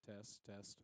Test, test.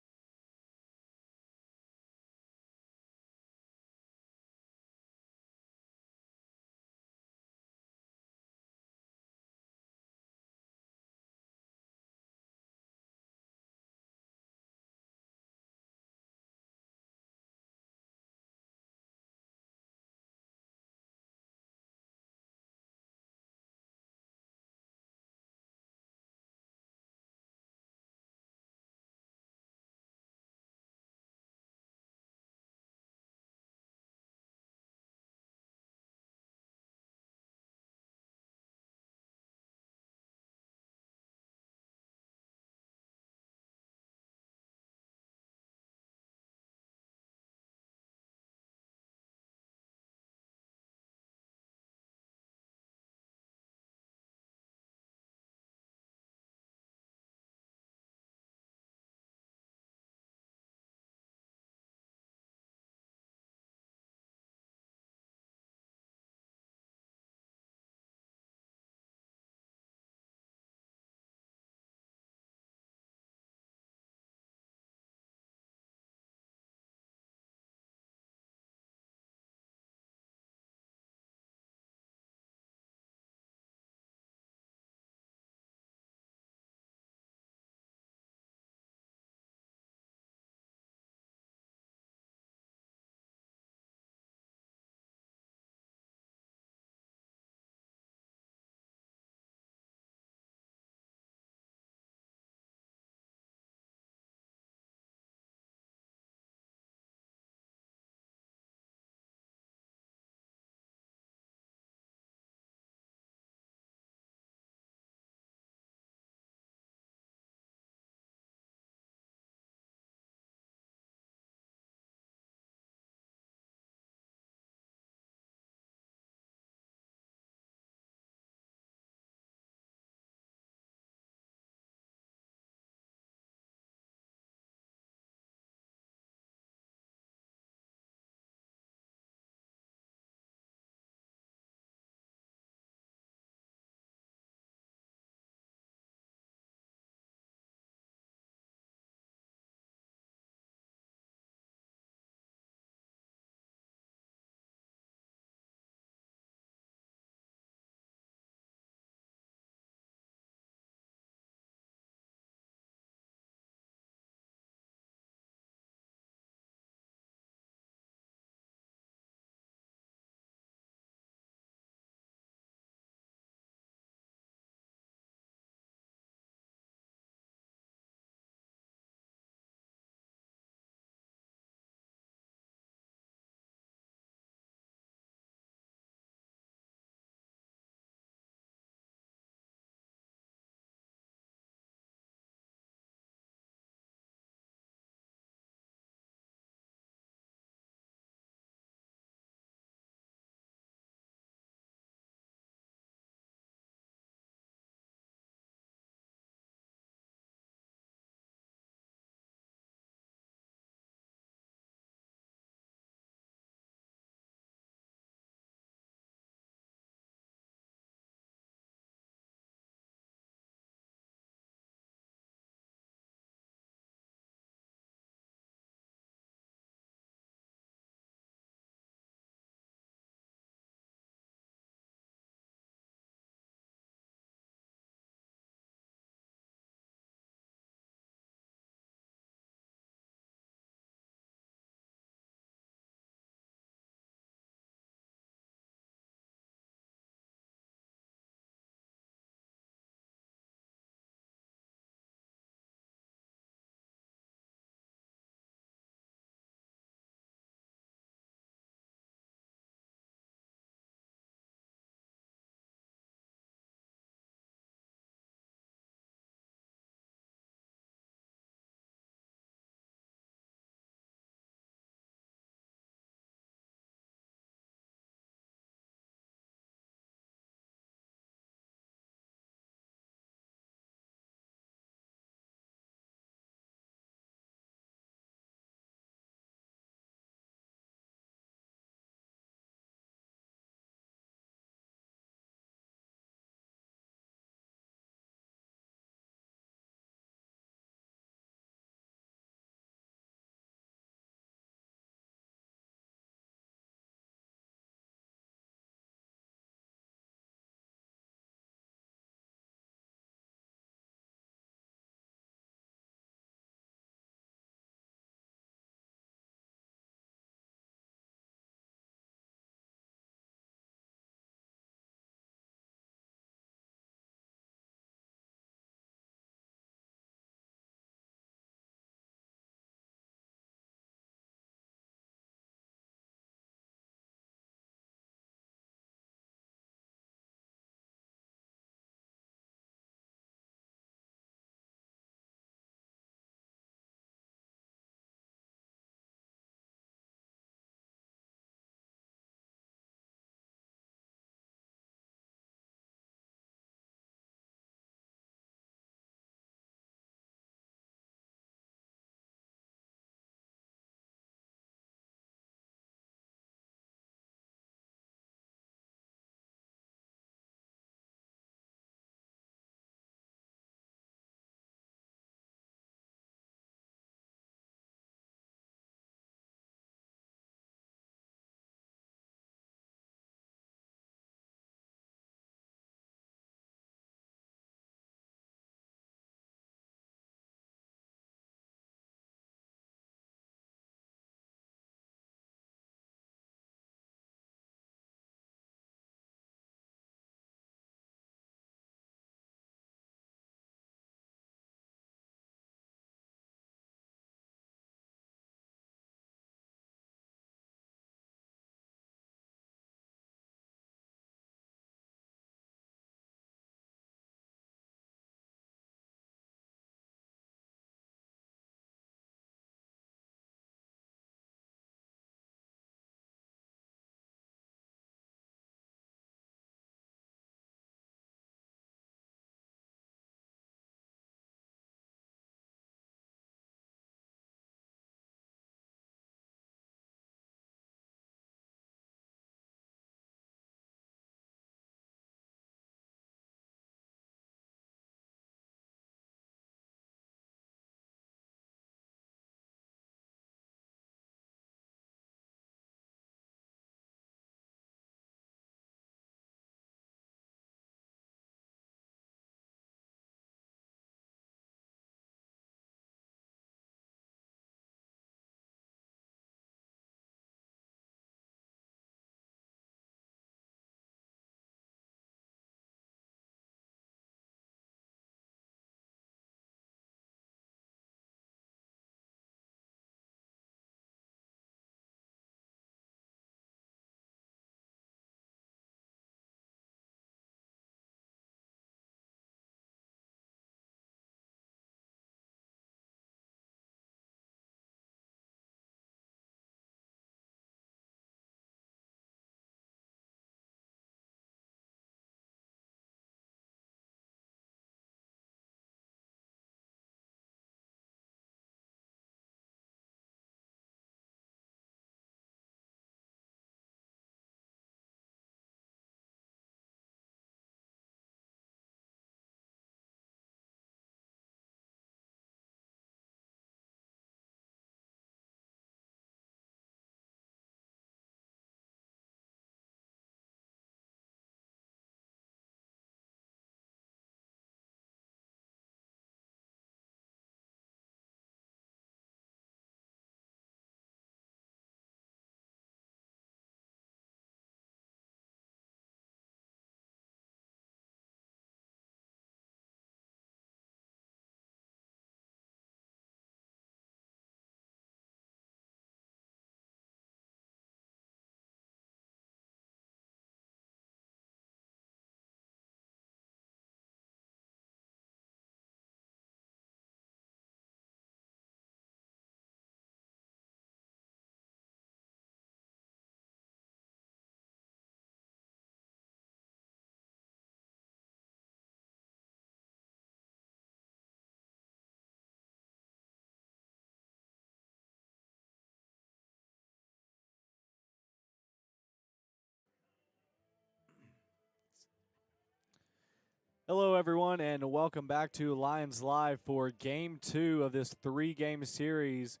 Hello, everyone, and welcome back to Lions Live for Game 2 of this three-game series.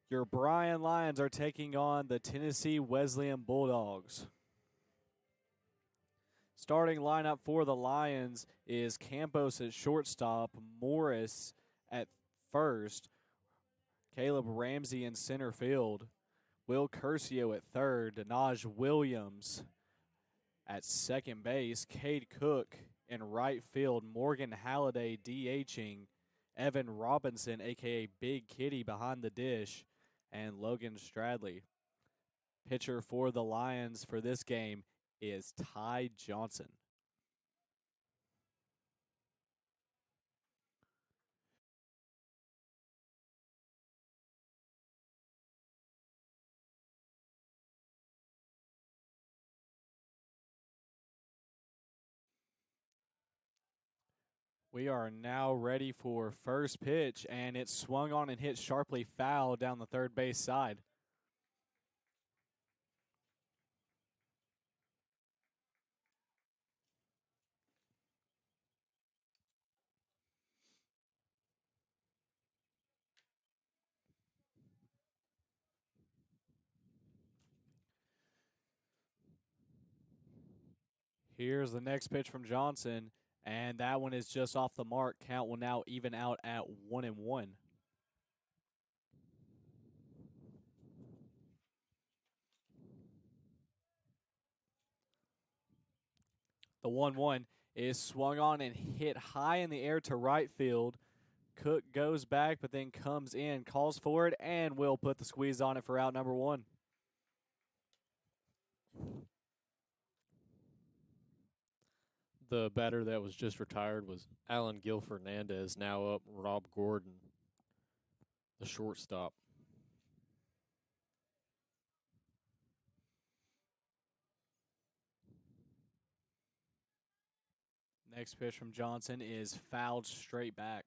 Your Bryan Lions are taking on the Tennessee Wesleyan Bulldogs. Starting lineup for the Lions is Campos at shortstop, Morris at first, Caleb Ramsey in center field, Will Curcio at third, Denaj Williams at second base, Cade Cook in right field, Morgan Halliday DHing, Evan Robinson, a.k.a. Big Kitty, behind the dish, and Logan Stradley. Pitcher for the Lions for this game is Ty Johnson. We are now ready for first pitch, and it's swung on and hit sharply foul down the third base side. Here's the next pitch from Johnson, and that one is just off the mark. Count will now even out at 1-1. The 1-1 is swung on and hit high in the air to right field. Cook goes back, but then comes in, calls for it, and will put the squeeze on it for out number one. The batter that was just retired was Alan Gil Fernandez, now up Rob Gordon, the shortstop. Next pitch from Johnson is fouled straight back.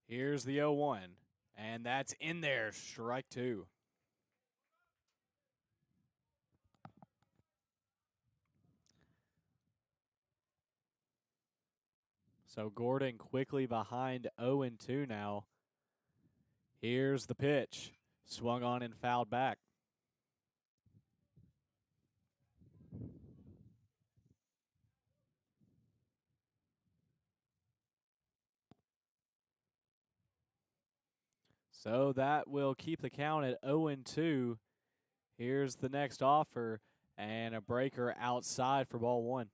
Here's the 0-1, and that's in there, strike two. So Gordon quickly behind 0-2 now. Here's the pitch, swung on and fouled back. So that will keep the count at 0-2. Here's the next offer, and a breaker outside for ball one.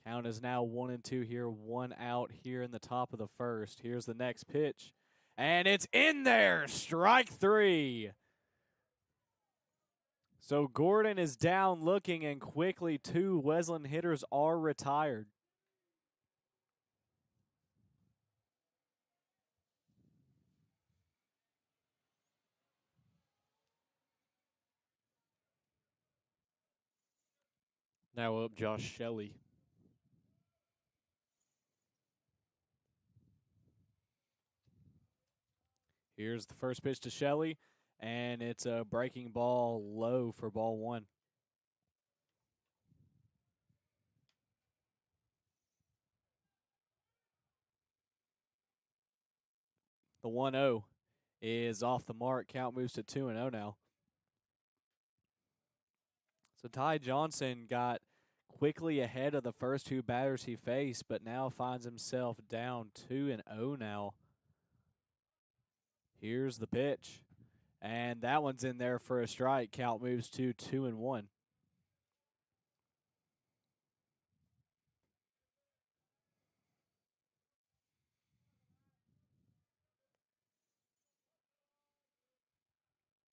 Count is now 1-2 here, one out here in the top of the first. Here's the next pitch, and it's in there, strike three. So Gordon is down looking, and quickly two Wesleyan hitters are retired. Now up Josh Shelley. Here's the first pitch to Shelley, and it's a breaking ball low for ball one. The 1-0 is off the mark. Count moves to 2-0 now. So Ty Johnson got quickly ahead of the first two batters he faced, but now finds himself down 2-0 now. Here's the pitch, and that one's in there for a strike. Count moves to 2-1.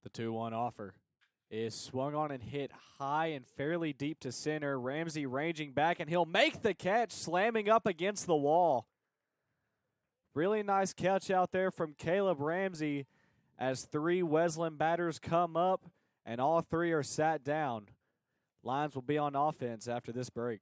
The 2-1 offer is swung on and hit high and fairly deep to center. Ramsey ranging back, and he'll make the catch, slamming up against the wall. Really nice catch out there from Caleb Ramsey as three Wesleyan batters come up, and all three are sat down. Lions will be on offense after this break.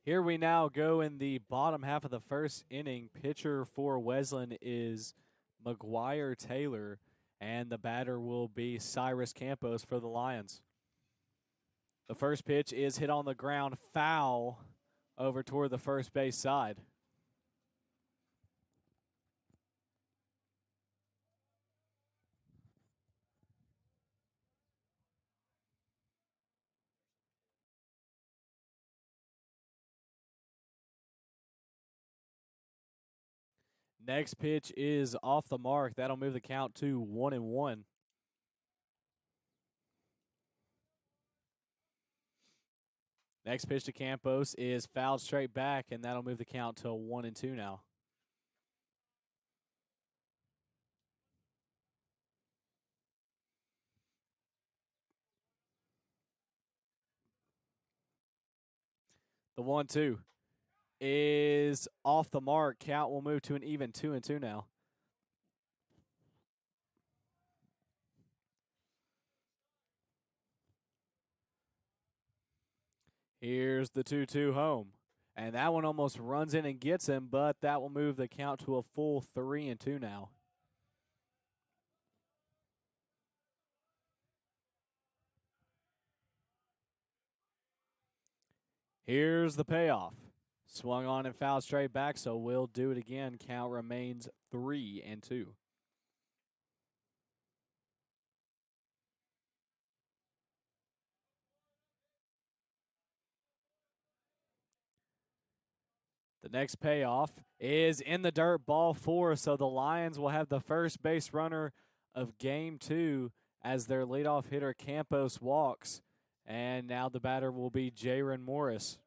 Here we now go in the bottom half of the first inning. Pitcher for Wesleyan is McGuire Taylor, and the batter will be Cyrus Campos for the Lions. The first pitch is hit on the ground, foul over toward the first base side. Next pitch is off the mark. That'll move the count to 1-1. Next pitch to Campos is fouled straight back, and that'll move the count to 1-2 now. The 1-2 is off the mark. Count will move to an even 2-2 now. Here's the 2-2 home. And that one almost runs in and gets him, but that will move the count to a full 3-2 now. Here's the payoff. Swung on and fouled straight back, so we'll do it again. Count remains 3-2. The next payoff is in the dirt, ball 4, so the Lions will have the first base runner of game 2 as their leadoff hitter Campos walks, and now the batter will be Jaron Morris.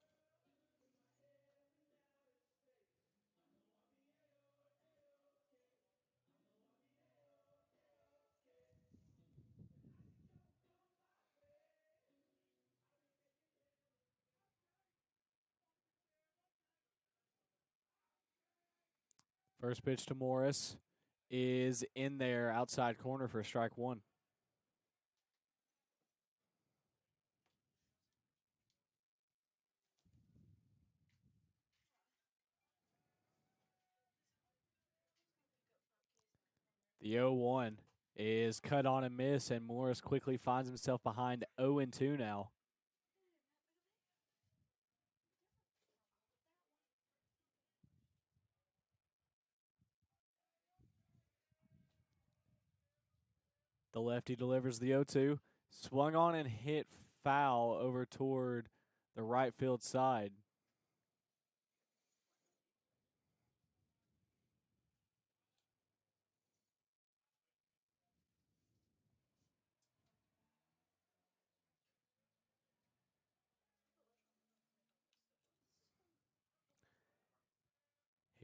First pitch to Morris is in there outside corner for strike 1. The 0-1 is cut on and miss, and Morris quickly finds himself behind 0-2 now. The lefty delivers the 0-2. Swung on and hit foul over toward the right field side.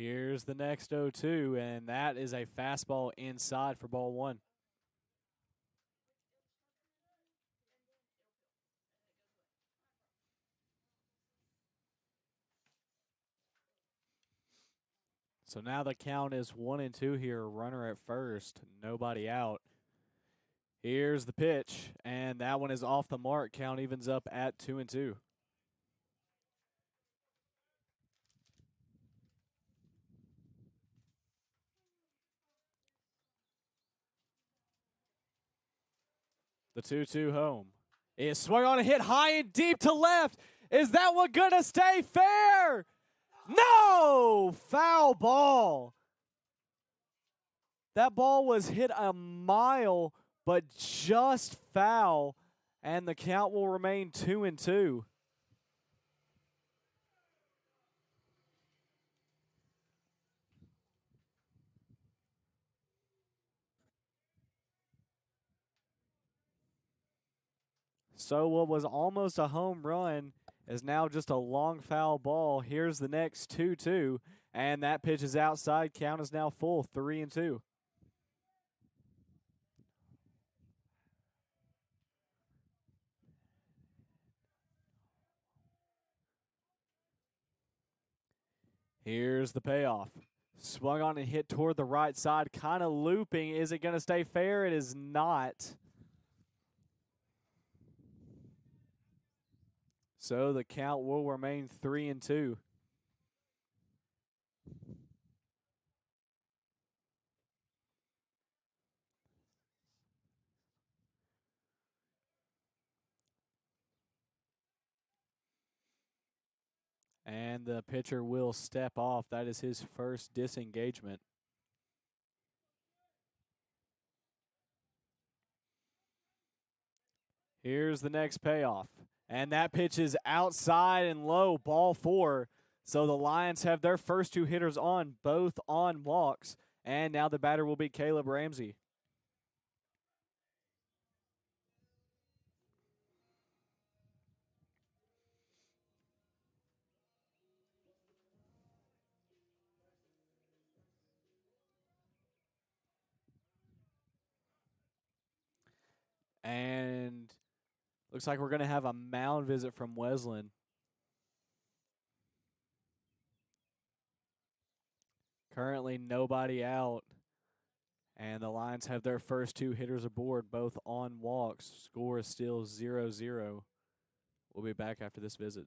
Here's the next 0-2, and that is a fastball inside for ball one. So now the count is 1-2 here. Runner at first, nobody out. Here's the pitch, and that one is off the mark. Count evens up at 2-2. The 2-2 home. Is swung on a hit high and deep to left. Is that one going to stay fair? No! Foul ball. That ball was hit a mile, but just foul, and the count will remain 2-2. So what was almost a home run is now just a long foul ball. Here's the next 2-2, and that pitch is outside. Count is now full, 3-2. Here's the payoff. Swung on and hit toward the right side, kind of looping. Is it going to stay fair? It is not. So the count will remain 3-2. And the pitcher will step off. That is his first disengagement. Here's the next payoff. And that pitch is outside and low, ball four. So the Lions have their first two hitters on, both on walks. And now the batter will be Caleb Ramsey. And looks like we're going to have a mound visit from Wesleyan. Currently nobody out. And the Lions have their first two hitters aboard, both on walks. Score is still 0-0. We'll be back after this visit.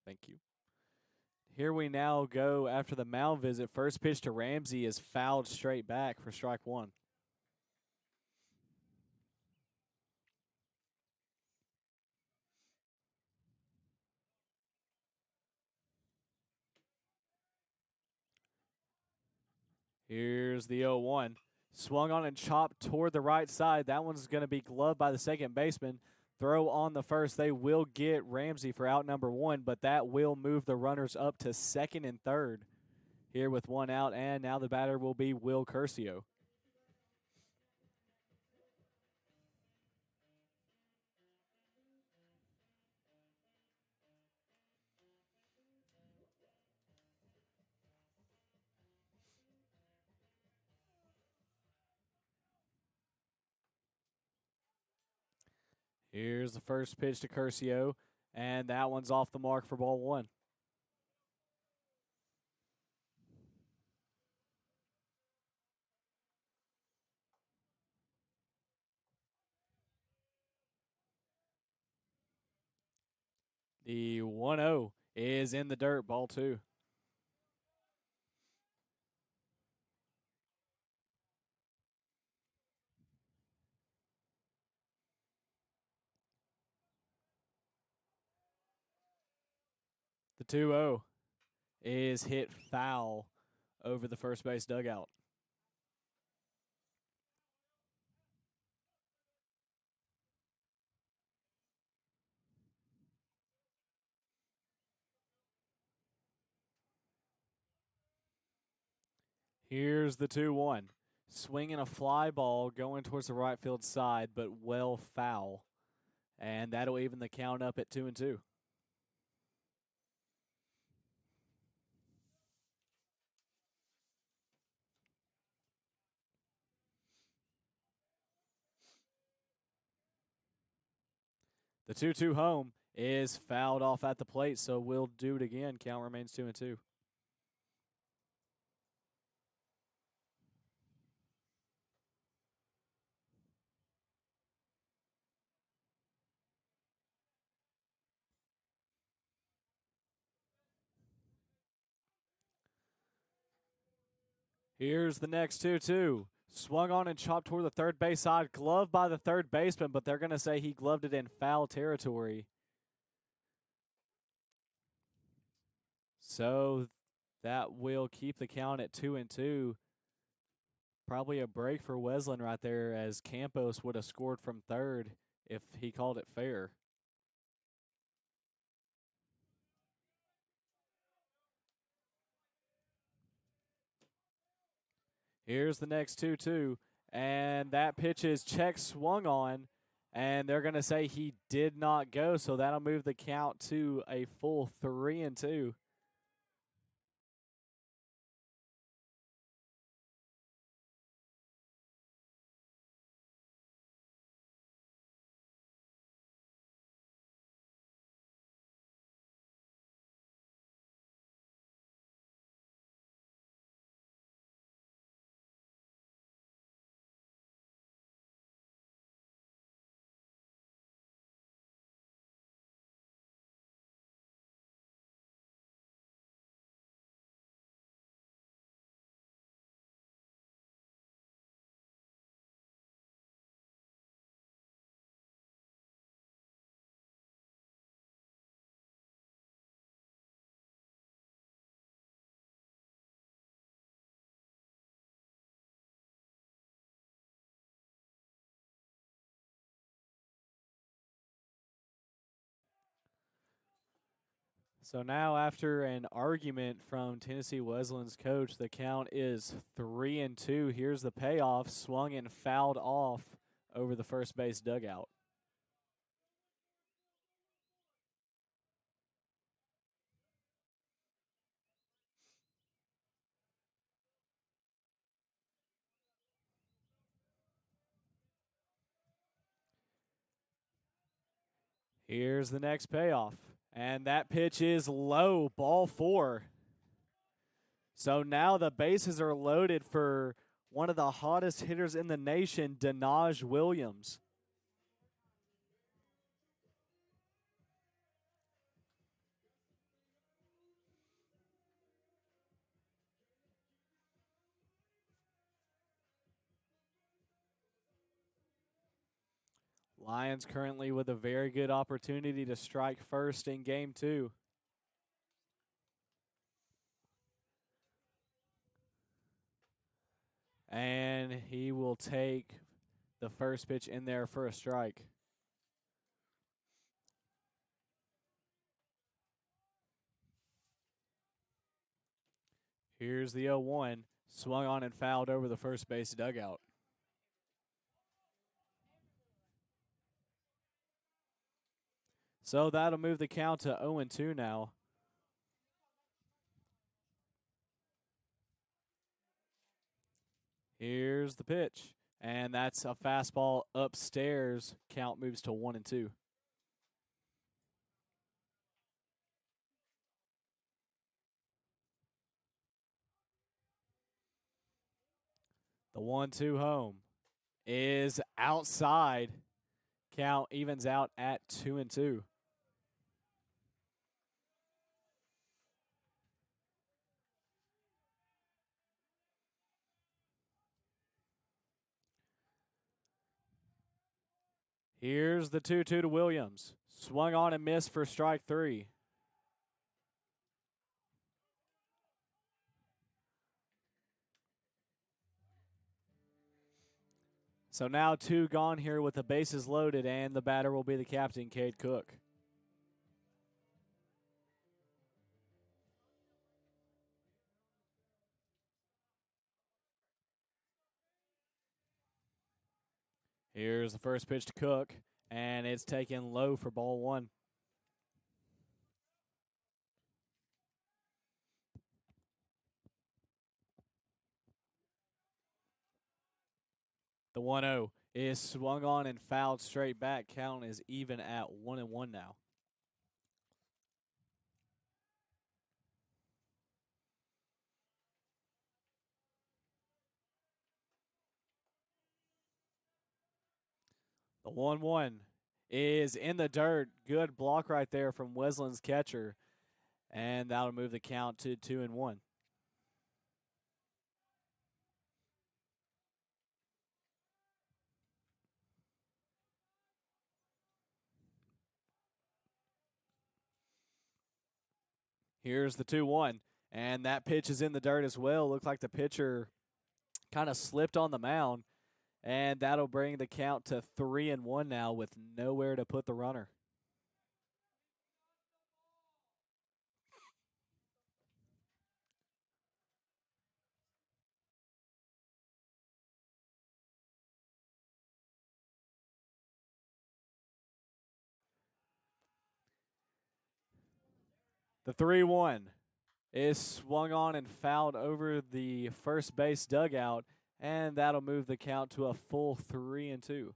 Thank you. Here we now go after the mound visit. First pitch to Ramsey is fouled straight back for strike one. Here's the 0-1. Swung on and chopped toward the right side. That one's going to be gloved by the second baseman. Throw on the first. They will get Ramsey for out number one, but that will move the runners up to second and third here with one out. And now the batter will be Will Curcio. Here's the first pitch to Curcio, and that one's off the mark for ball one. The 1-0 is in the dirt, ball two. The 2-0 is hit foul over the first base dugout. Here's the 2-1. Swinging a fly ball going towards the right field side, but well foul. And that'll even the count up at 2-2. The 2-2 home is fouled off at the plate, so we'll do it again. Count remains 2-2. Here's the next 2-2. Swung on and chopped toward the third base side. Gloved by the third baseman, but they're going to say he gloved it in foul territory. So that will keep the count at 2-2. Probably a break for Wesleyan right there, as Campos would have scored from third if he called it fair. Here's the next 2-2, and that pitch is check swung on, and they're going to say he did not go, so that'll move the count to a full 3-2. So now, after an argument from Tennessee Wesleyan's coach, the count is 3-2. Here's the payoff, swung and fouled off over the first base dugout. Here's the next payoff, and that pitch is low, ball 4. So now the bases are loaded for one of the hottest hitters in the nation, Denaj Williams. Lions currently with a very good opportunity to strike first in game 2. And he will take the first pitch in there for a strike. Here's the 0-1, swung on and fouled over the first base dugout. So that'll move the count to 0-2 now. Here's the pitch, and that's a fastball upstairs. Count moves to 1-2. The 1-2 home is outside. Count evens out at 2-2. Here's the 2-2 to Williams. Swung on and missed for strike 3. So now 2 gone here with the bases loaded, and the batter will be the captain, Cade Cook. Here's the first pitch to Cook, and it's taken low for ball one. The 1-0 is swung on and fouled straight back. Count is even at 1-1 now. The 1-1 is in the dirt. Good block right there from Wesleyan's catcher. And that'll move the count to 2-1. Here's the 2-1. And that pitch is in the dirt as well. Looked like the pitcher kind of slipped on the mound. And that'll bring the count to 3-1 now with nowhere to put the runner. The 3-1 is swung on and fouled over the first base dugout, and that'll move the count to a full 3-2. The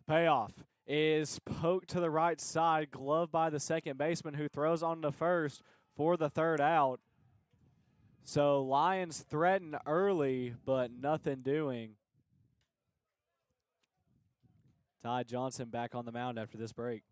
payoff is poked to the right side, gloved by the second baseman who throws on to first for the third out. So Lions threaten early, but nothing doing. Ty Johnson back on the mound after this break.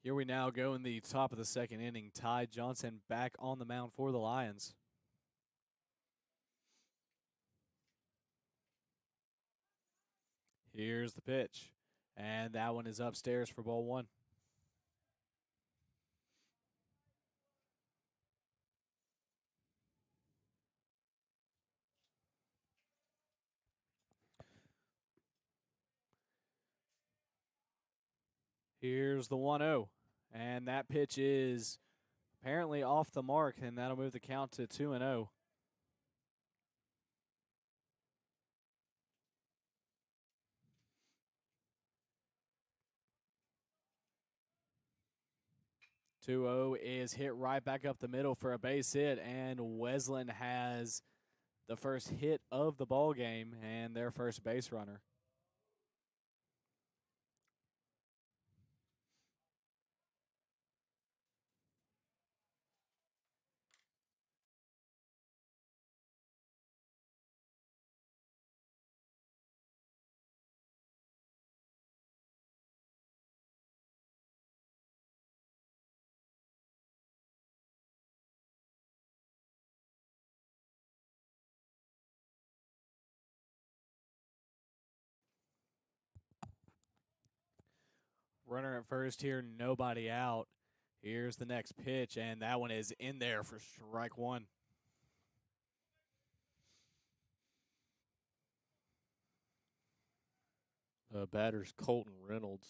Here we now go in the top of the second inning. Ty Johnson back on the mound for the Lions. Here's the pitch. And that one is upstairs for ball one. Here's the 1-0. And that pitch is apparently off the mark, and that'll move the count to 2-0. Is hit right back up the middle for a base hit, and Wesleyan has the first hit of the ball game and their first base runner. Runner at first here, nobody out. Here's the next pitch, and that one is in there for strike one. Batter's Colton Reynolds.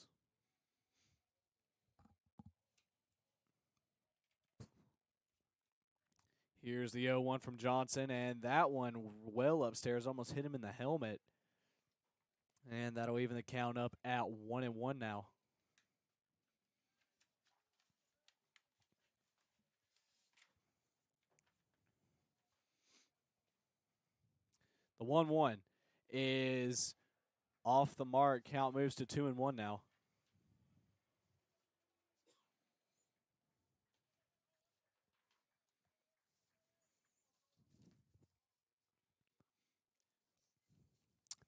Here's the 0-1 from Johnson, and that one well upstairs, almost hit him in the helmet. And that'll even the count up at 1-1 now. The 1-1 is off the mark. Count moves to 2-1 now.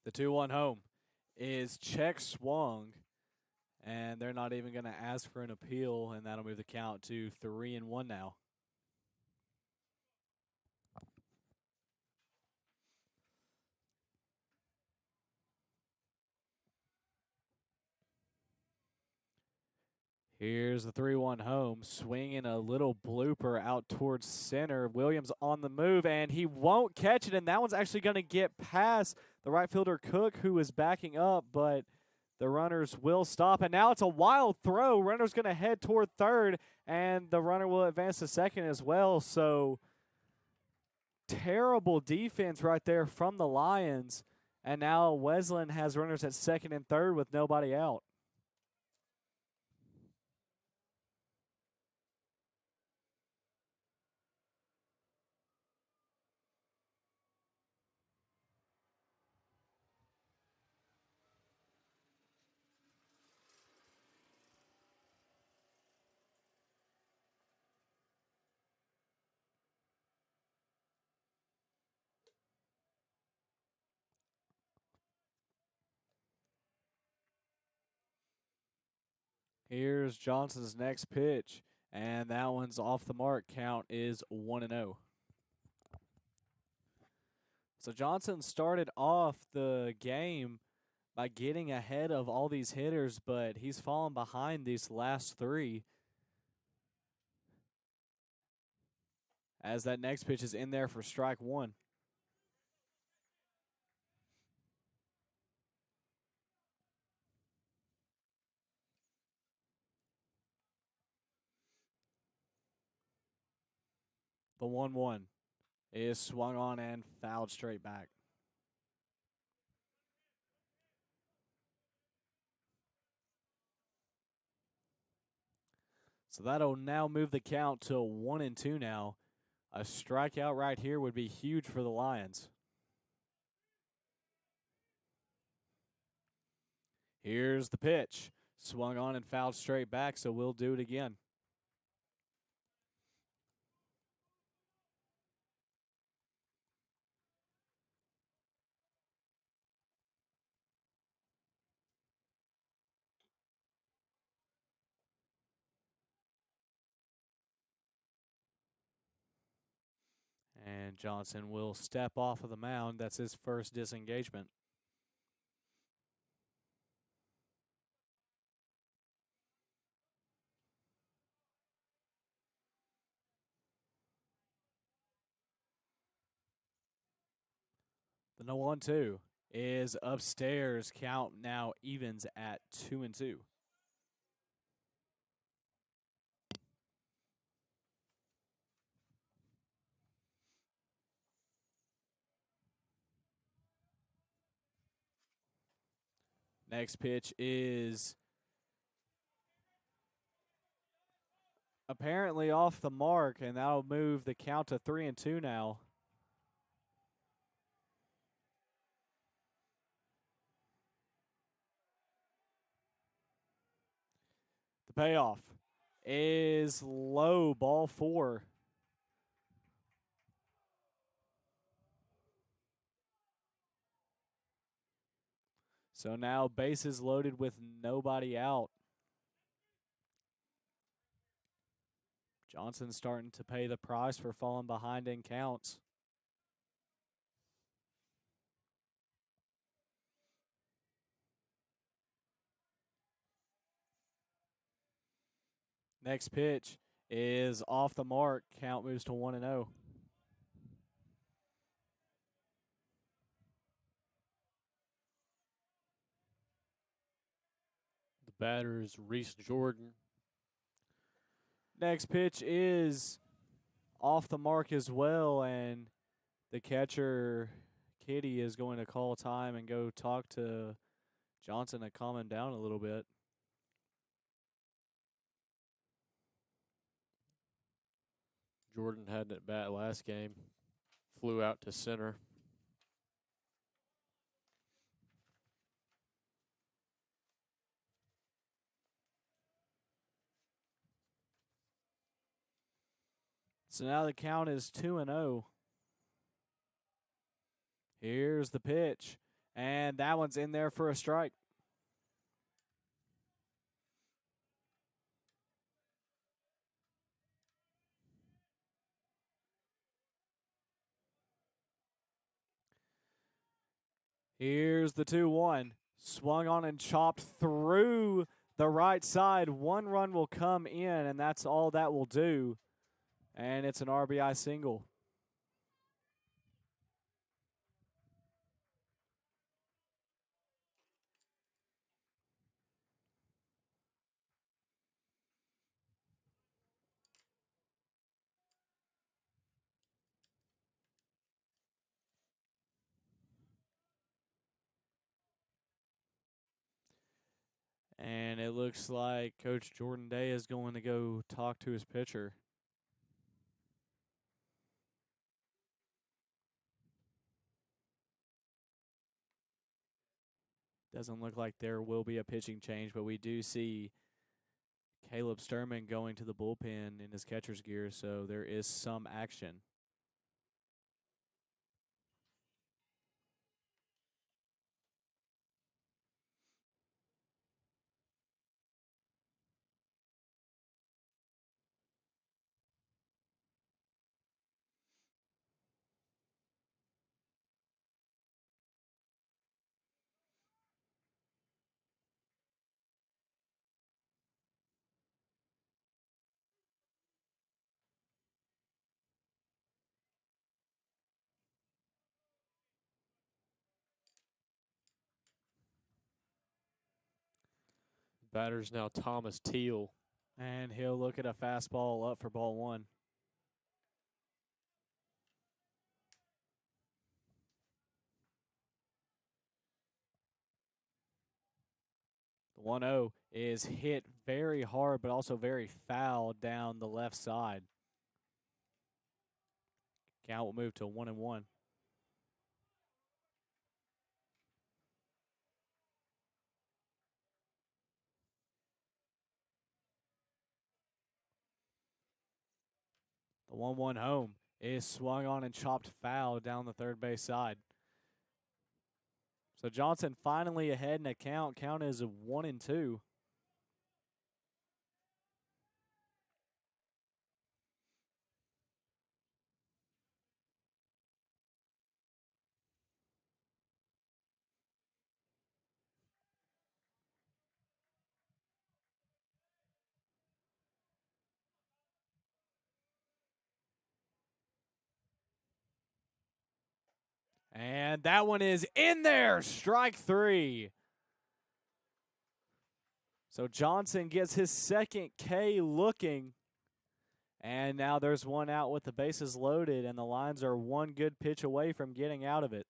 The 2-1 home is check swung, and they're not even going to ask for an appeal, and that'll move the count to 3-1 now. Here's the 3-1 home, swinging a little blooper out towards center. Williams on the move, and he won't catch it, and that one's actually going to get past the right fielder Cook, who is backing up, but the runners will stop. And now it's a wild throw. Runner's going to head toward third, and the runner will advance to second as well. So terrible defense right there from the Lions. And now Wesleyan has runners at second and third with nobody out. Here's Johnson's next pitch, and that one's off the mark. Count is 1-0. So Johnson started off the game by getting ahead of all these hitters, but he's fallen behind these last three. As that next pitch is in there for strike one. The 1-1 is swung on and fouled straight back. So that'll now move the count to 1-2 now. A strikeout right here would be huge for the Lions. Here's the pitch. Swung on and fouled straight back, so we'll do it again. And Johnson will step off of the mound. That's his first disengagement. The 0-1-2 is upstairs. Count now evens at 2-2. Next pitch is apparently off the mark, and that'll move the count to 3-2 now. The payoff is low, ball 4. So now bases loaded with nobody out. Johnson's starting to pay the price for falling behind in counts. Next pitch is off the mark. Count moves to 1-0. The batter is Reese Jordan. Next pitch is off the mark as well, and the catcher, Kitty, is going to call time and go talk to Johnson to calm him down a little bit. Jordan had it at bat last game. Flew out to center. So now the count is 2-0. Here's the pitch, and that one's in there for a strike. Here's the 2-1. Swung on and chopped through the right side. One run will come in, and that's all that will do. And it's an RBI single. And it looks like Coach Jordan Day is going to go talk to his pitcher. Doesn't look like there will be a pitching change, but we do see Caleb Sturman going to the bullpen in his catcher's gear, so there is some action. Batter's now Thomas Teal. And he'll look at a fastball up for ball one. The 1-0 is hit very hard, but also very foul down the left side. Count will move to 1-1. The 1-1 home is swung on and chopped foul down the third base side. So Johnson finally ahead in a count. Count is 1-2. And that one is in there. Strike three. So Johnson gets his second K looking. And now there's one out with the bases loaded, and the Lions are one good pitch away from getting out of it.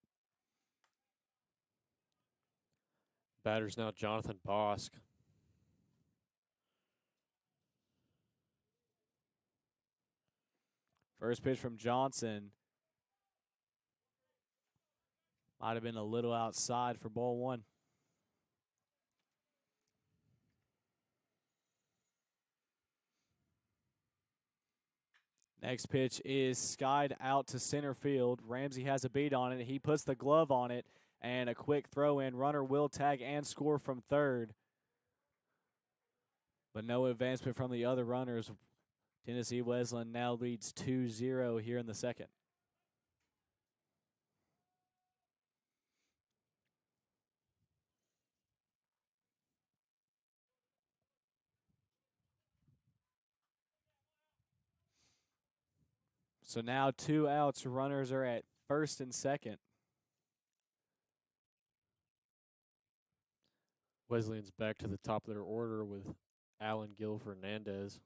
Batter's now Jonathan Bosk. First pitch from Johnson. Might have been a little outside for ball one. Next pitch is skied out to center field. Ramsey has a beat on it. He puts the glove on it, and a quick throw in. Runner will tag and score from third. But no advancement from the other runners. Tennessee Wesleyan now leads 2-0 here in the second. So now 2 outs. Runners are at first and second. Wesleyan's back to the top of their order with Alan Gil Fernandez.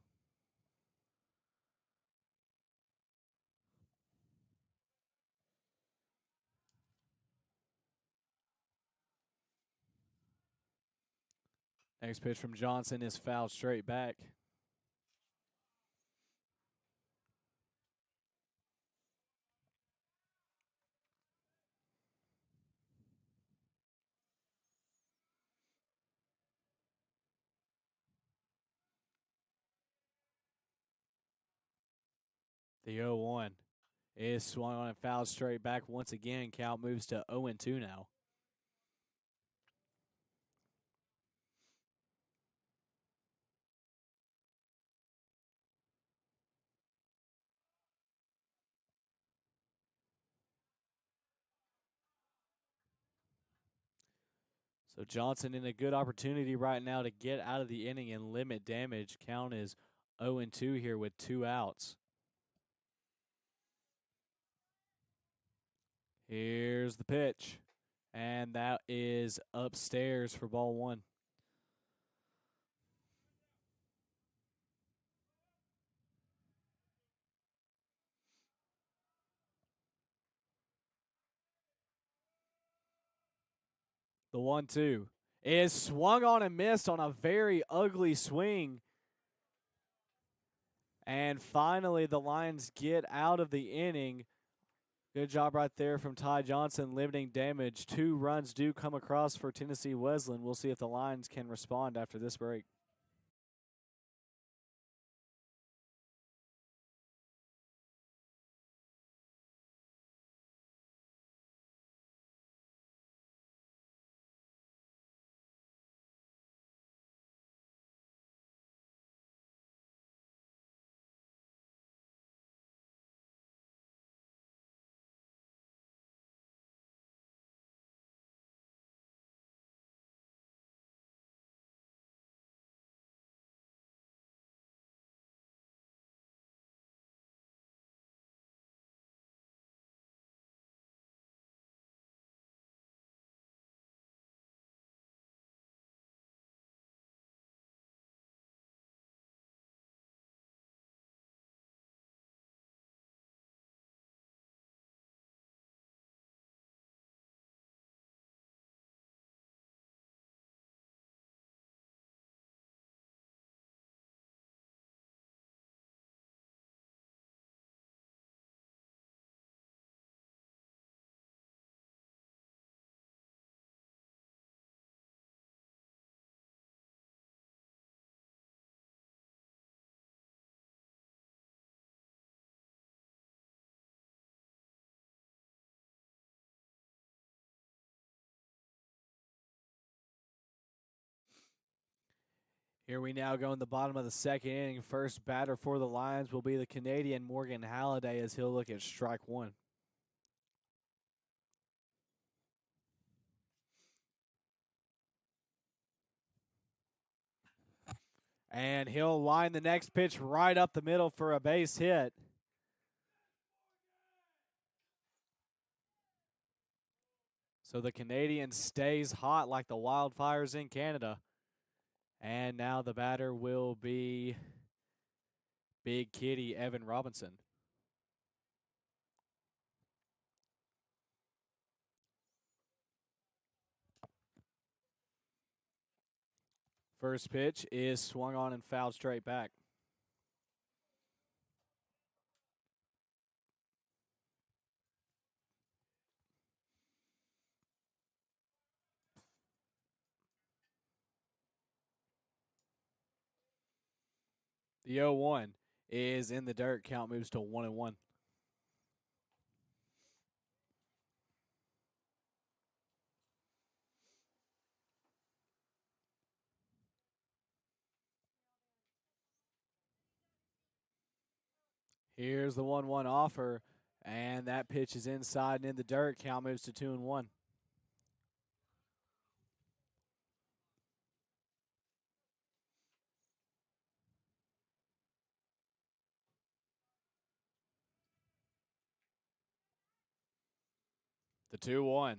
Next pitch from Johnson is fouled straight back. The 0-1 is swung on and fouled straight back once again. Count moves to 0-2 now. So Johnson in a good opportunity right now to get out of the inning and limit damage. Count is 0-2 here with 2 outs. Here's the pitch. And that is upstairs for ball 1. The 1-2 is swung on and missed on a very ugly swing. And finally, the Lions get out of the inning. Good job right there from Ty Johnson, limiting damage. 2 runs do come across for Tennessee Wesleyan. We'll see if the Lions can respond after this break. Here we now go in the bottom of the second inning. First batter for the Lions will be the Canadian Morgan Halliday as he'll look at strike 1. And he'll line the next pitch right up the middle for a base hit. So the Canadian stays hot like the wildfires in Canada. And now the batter will be Big Kitty Evan Robinson. First pitch is swung on and fouled straight back. The 0-1 is in the dirt. Count moves to 1-1. Here's the 1-1 offer, and that pitch is inside and in the dirt. Count moves to 2-1. The 2-1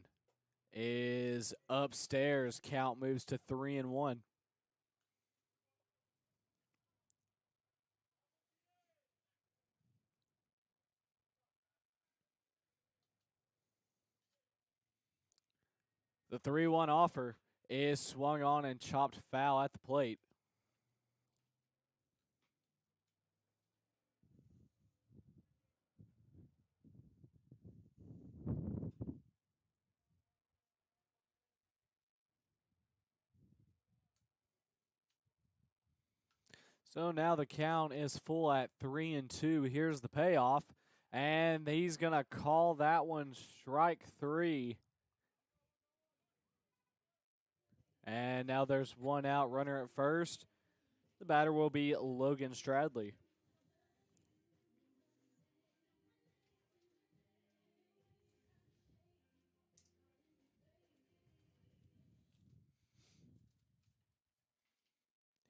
is upstairs. Count moves to 3-1. The 3-1 offer is swung on and chopped foul at the plate. So now the count is full at 3-2. Here's the payoff. And he's going to call that one strike 3. And now there's one out, runner at first. The batter will be Logan Stradley.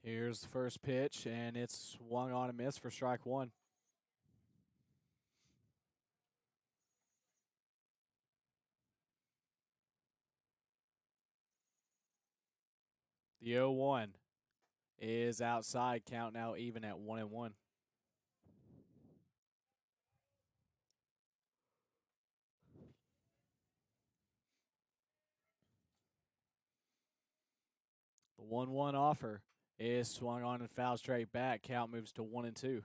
Here's the first pitch, and it's swung on and missed for strike 1. The 0-1 is outside. Count now even at 1-1. The 1-1 offer is swung on and fouled straight back. Count moves to 1-2.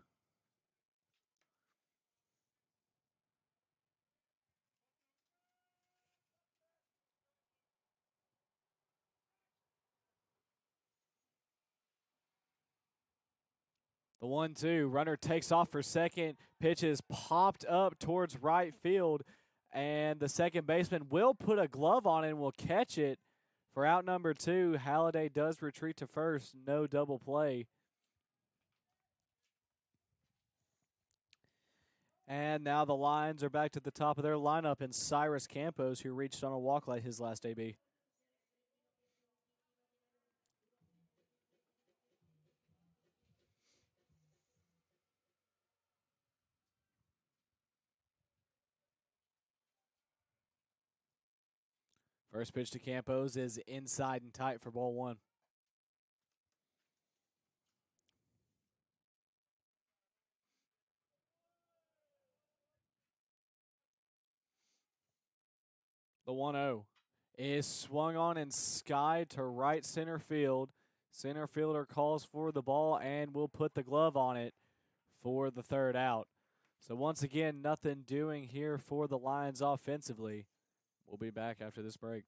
The 1-2 runner takes off for second. Pitch is popped up towards right field, and the second baseman will put a glove on it and will catch it for out number 2. Halliday does retreat to first. No double play. And now the Lions are back to the top of their lineup, and Cyrus Campos, who reached on a walk like his last AB. First pitch to Campos is inside and tight for ball 1. The 1-0 is swung on and skied to right center field. Center fielder calls for the ball and will put the glove on it for the third out. So once again, nothing doing here for the Lions offensively. We'll be back after this break.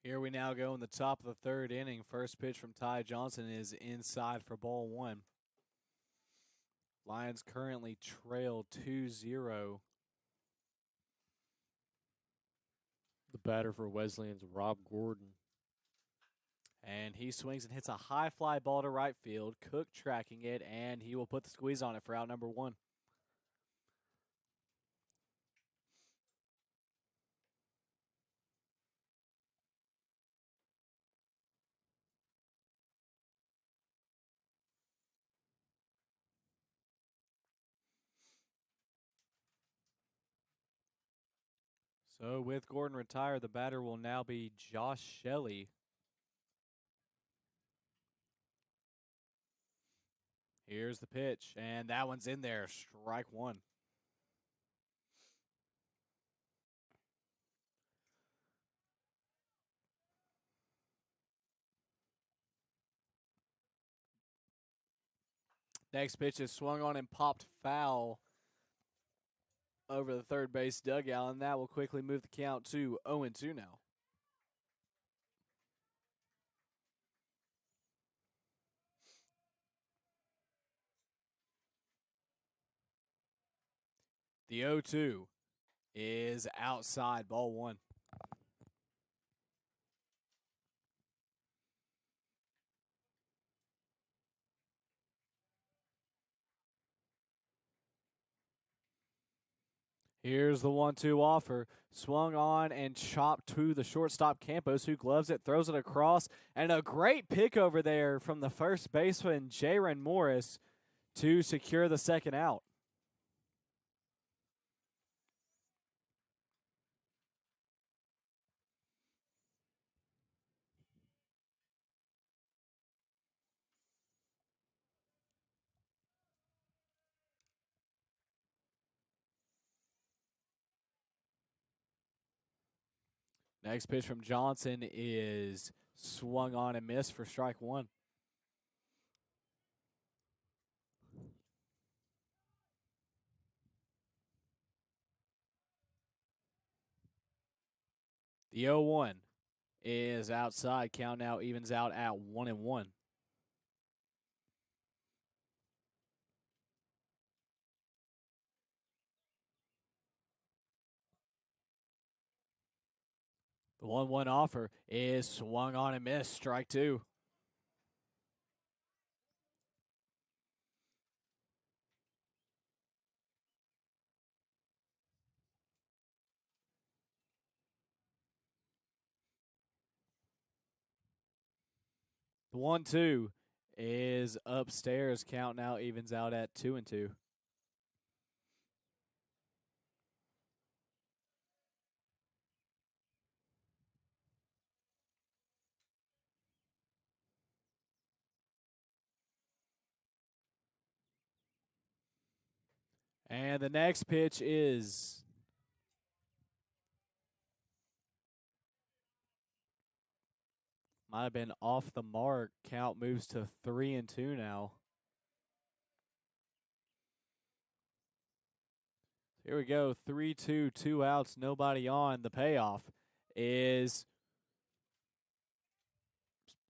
Here we now go in the top of the third inning. First pitch from Ty Johnson is inside for ball one. Lions currently trail 2-0. The batter for Wesleyan's Rob Gordon. And he swings and hits a high fly ball to right field. Cook tracking it, and he will put the squeeze on it for out number one. So with Gordon retired, the batter will now be Josh Shelley. Here's the pitch, and that one's in there. Strike one. Next pitch is swung on and popped foul over the third base dugout, and that will quickly move the count to 0-2 now. The 0-2 is outside, ball one. Here's the 1-2 offer. Swung on and chopped to the shortstop Campos, who gloves it, throws it across, and a great pick over there from the first baseman, Jaron Morris, to secure the second out. Next pitch from Johnson is swung on and missed for strike one. The 0-1 is outside. Count now evens out at 1-1. The 1-1 offer is swung on and missed. Strike two. The 1-2 is upstairs. Count now evens out at 2-2. And the next pitch is might have been off the mark. Count moves to 3-2 now. Here we go. 3-2, 2 outs, nobody on. The payoff is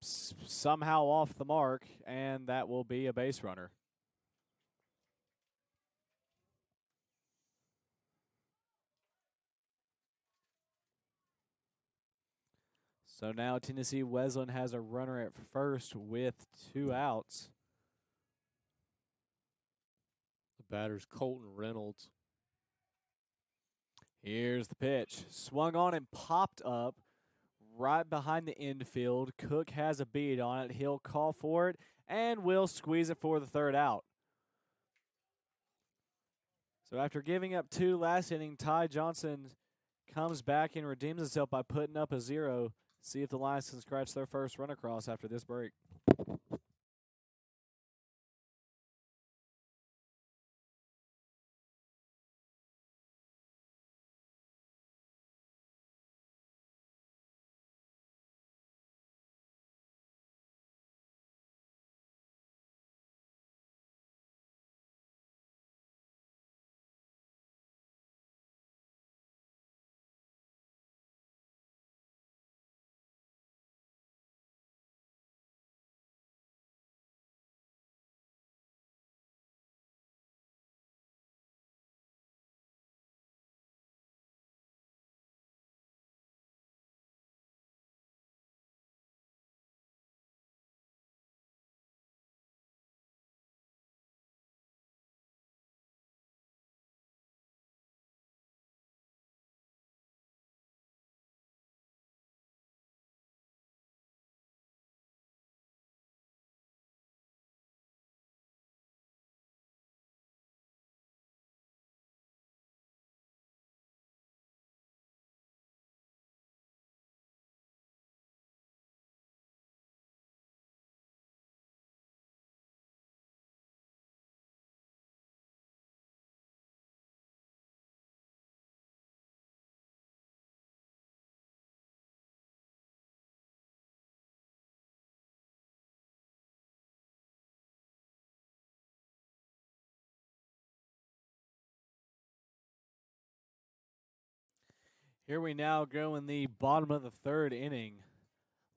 somehow off the mark, and that will be a base runner. So now Tennessee Wesleyan has a runner at first with 2 outs. The batter's Colton Reynolds. Here's the pitch. Swung on and popped up right behind the infield. Cook has a beat on it. He'll call for it and will squeeze it for the third out. So after giving up 2 last inning, Ty Johnson comes back and redeems himself by putting up a 0. See if the Lions can scratch their first run across after this break. Here we now go in the bottom of the third inning.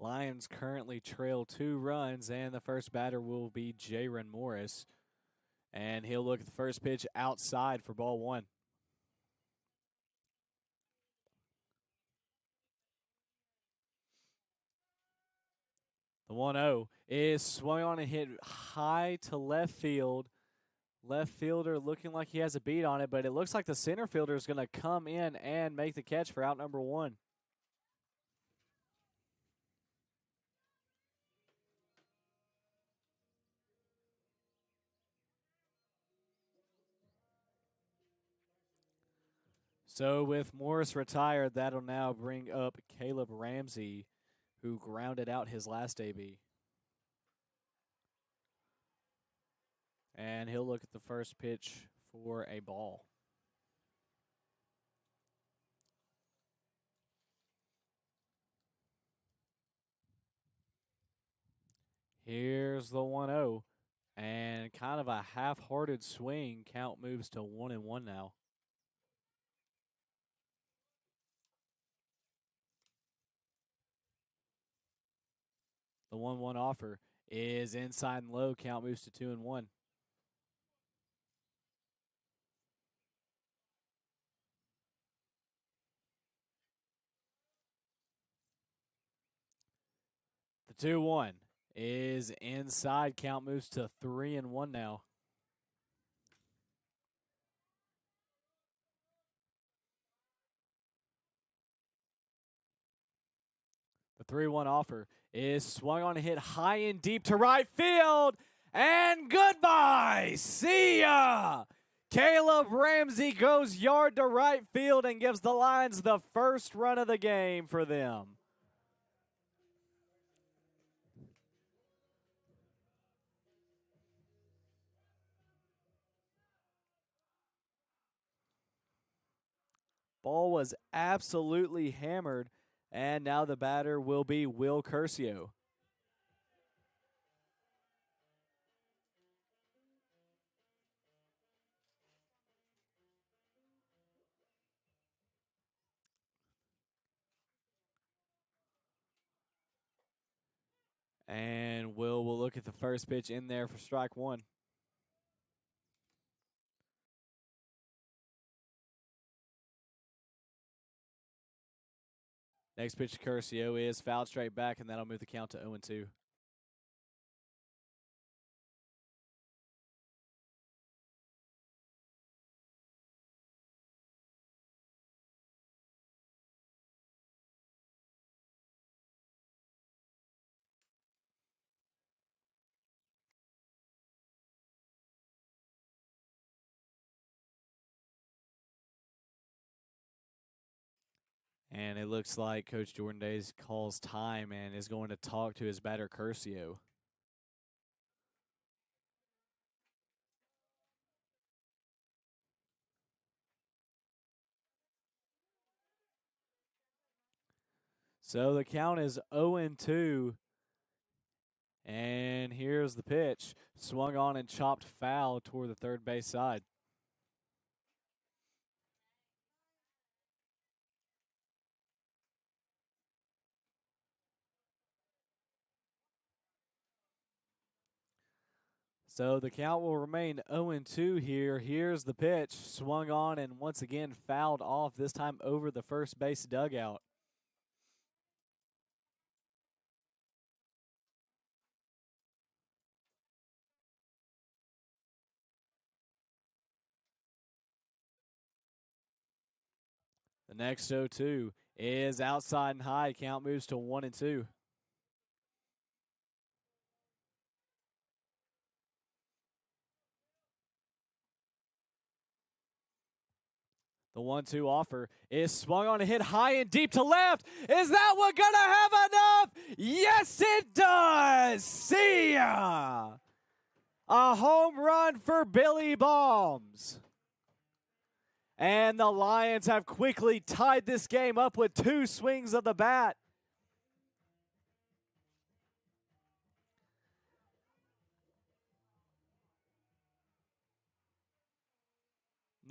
Lions currently trail 2 runs, and the first batter will be Jaron Morris. And he'll look at the first pitch outside for ball 1. The 1-0 is swung on and hit high to left field. Left fielder looking like he has a beat on it, but it looks like the center fielder is going to come in and make the catch for out number 1. So with Morris retired, that'll now bring up Caleb Ramsey, who grounded out his last AB. And he'll look at the first pitch for a ball. Here's the 1-0. And kind of a half-hearted swing. Count moves to 1-1 now. The 1-1 offer is inside and low. Count moves to 2-1. The 2-1 is inside. Count moves to 3-1 now. The 3-1 offer is swung on and hit high and deep to right field. And goodbye. See ya. Caleb Ramsey goes yard to right field and gives the Lions the first run of the game for them. Ball was absolutely hammered, and now the batter will be Will Curcio. And Will look at the first pitch in there for strike 1. Next pitch to Curcio is fouled straight back, and that'll move the count to 0-2. And it looks like Coach Jordan Days calls time and is going to talk to his batter, Curcio. So the count is 0-2. And here's the pitch. Swung on and chopped foul toward the third base side. So the count will remain 0-2 here. Here's the pitch. Swung on and once again fouled off, this time over the first base dugout. The next 0-2 is outside and high. Count moves to 1-2. The 1-2 offer is swung on and hit high and deep to left. Is that one going to have enough? Yes, it does. See ya. A home run for Billy Balms. And the Lions have quickly tied this game up with 2 swings of the bat.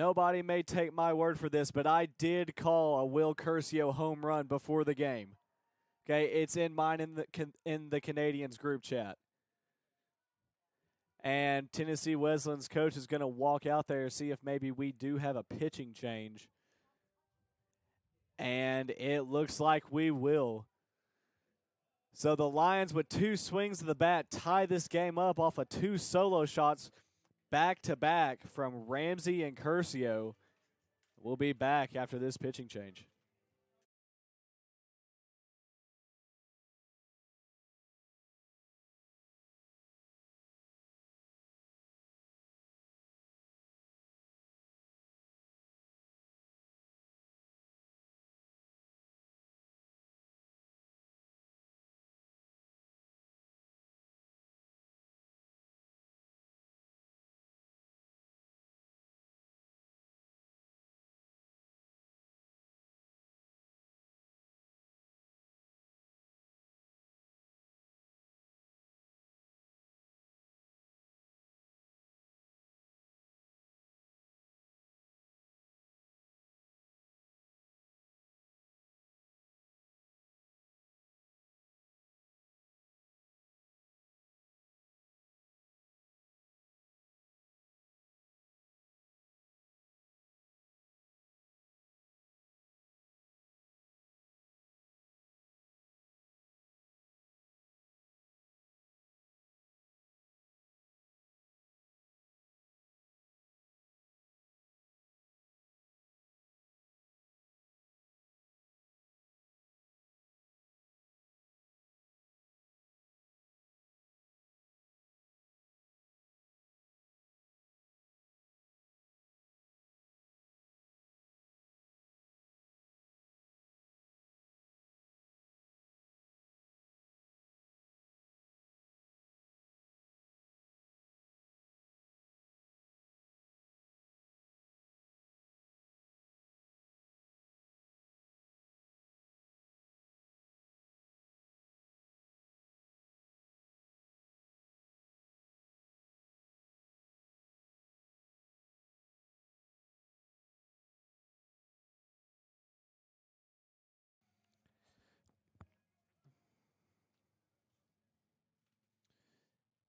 nobody may take my word for this, but I did call a Will Curcio home run before the game. Okay, it's in mine in the Canadians group chat. And Tennessee Wesleyan's coach is going to walk out there and see if maybe we do have a pitching change. And it looks like we will. So the Lions, with 2 swings of the bat, tie this game up off of 2 solo shots back-to-back from Ramsey and Curcio. We'll be back after this pitching change.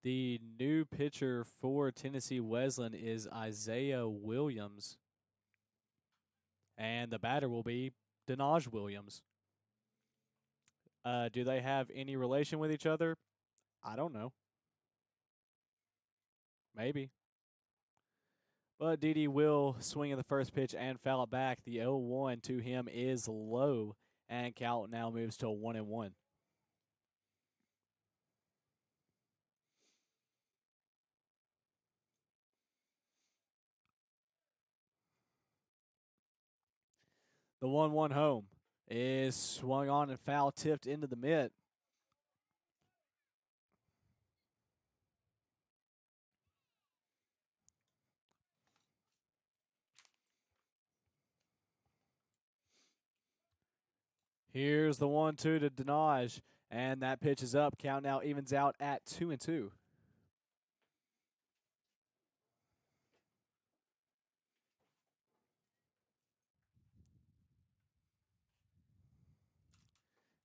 The new pitcher for Tennessee Wesleyan is Isaiah Williams. And the batter will be Denaj Williams. Do they have any relation with each other? I don't know. Maybe. But Didi will swing in the first pitch and foul it back. The 0-1 to him is low, and count now moves to 1-1. The 1-1 home is swung on and foul tipped into the mitt. Here's the 1-2 to Denaj, and that pitch is up. Count now evens out at 2-2.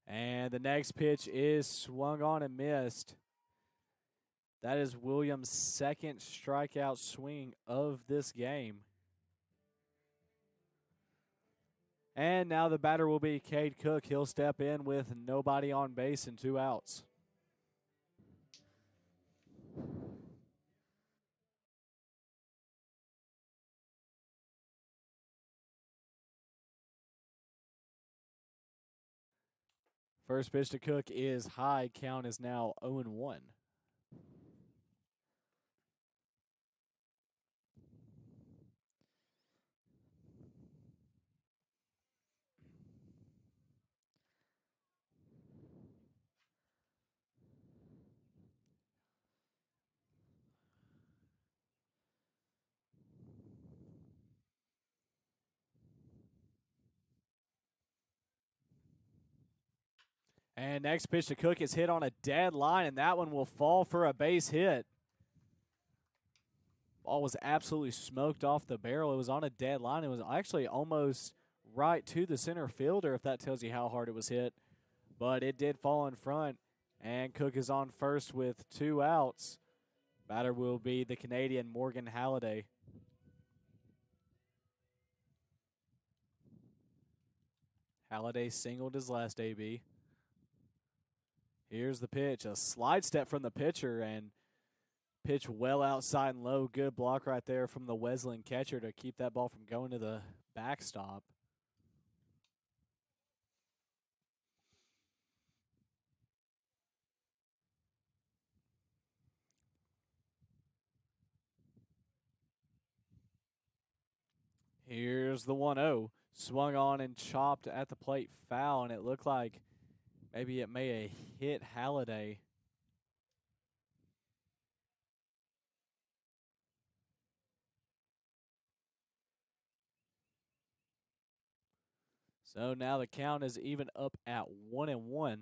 And the next pitch is swung on and missed. That is Williams' second strikeout swing of this game. And now the batter will be Cade Cook. He'll step in with nobody on base and 2 outs. First pitch to Cook is high. Count is now 0-1. And next pitch to Cook is hit on a dead line, and that one will fall for a base hit. Ball was absolutely smoked off the barrel. It was on a dead line. It was actually almost right to the center fielder, if that tells you how hard it was hit. But it did fall in front, and Cook is on first with 2 outs. Batter will be the Canadian Morgan Halliday. Halliday singled his last AB. Here's the pitch. A slide step from the pitcher, and pitch well outside and low. Good block right there from the Wesleyan catcher to keep that ball from going to the backstop. Here's the 1-0. Swung on and chopped at the plate, foul, and it looked like maybe it may have hit Halliday. So now the count is even up at 1-1.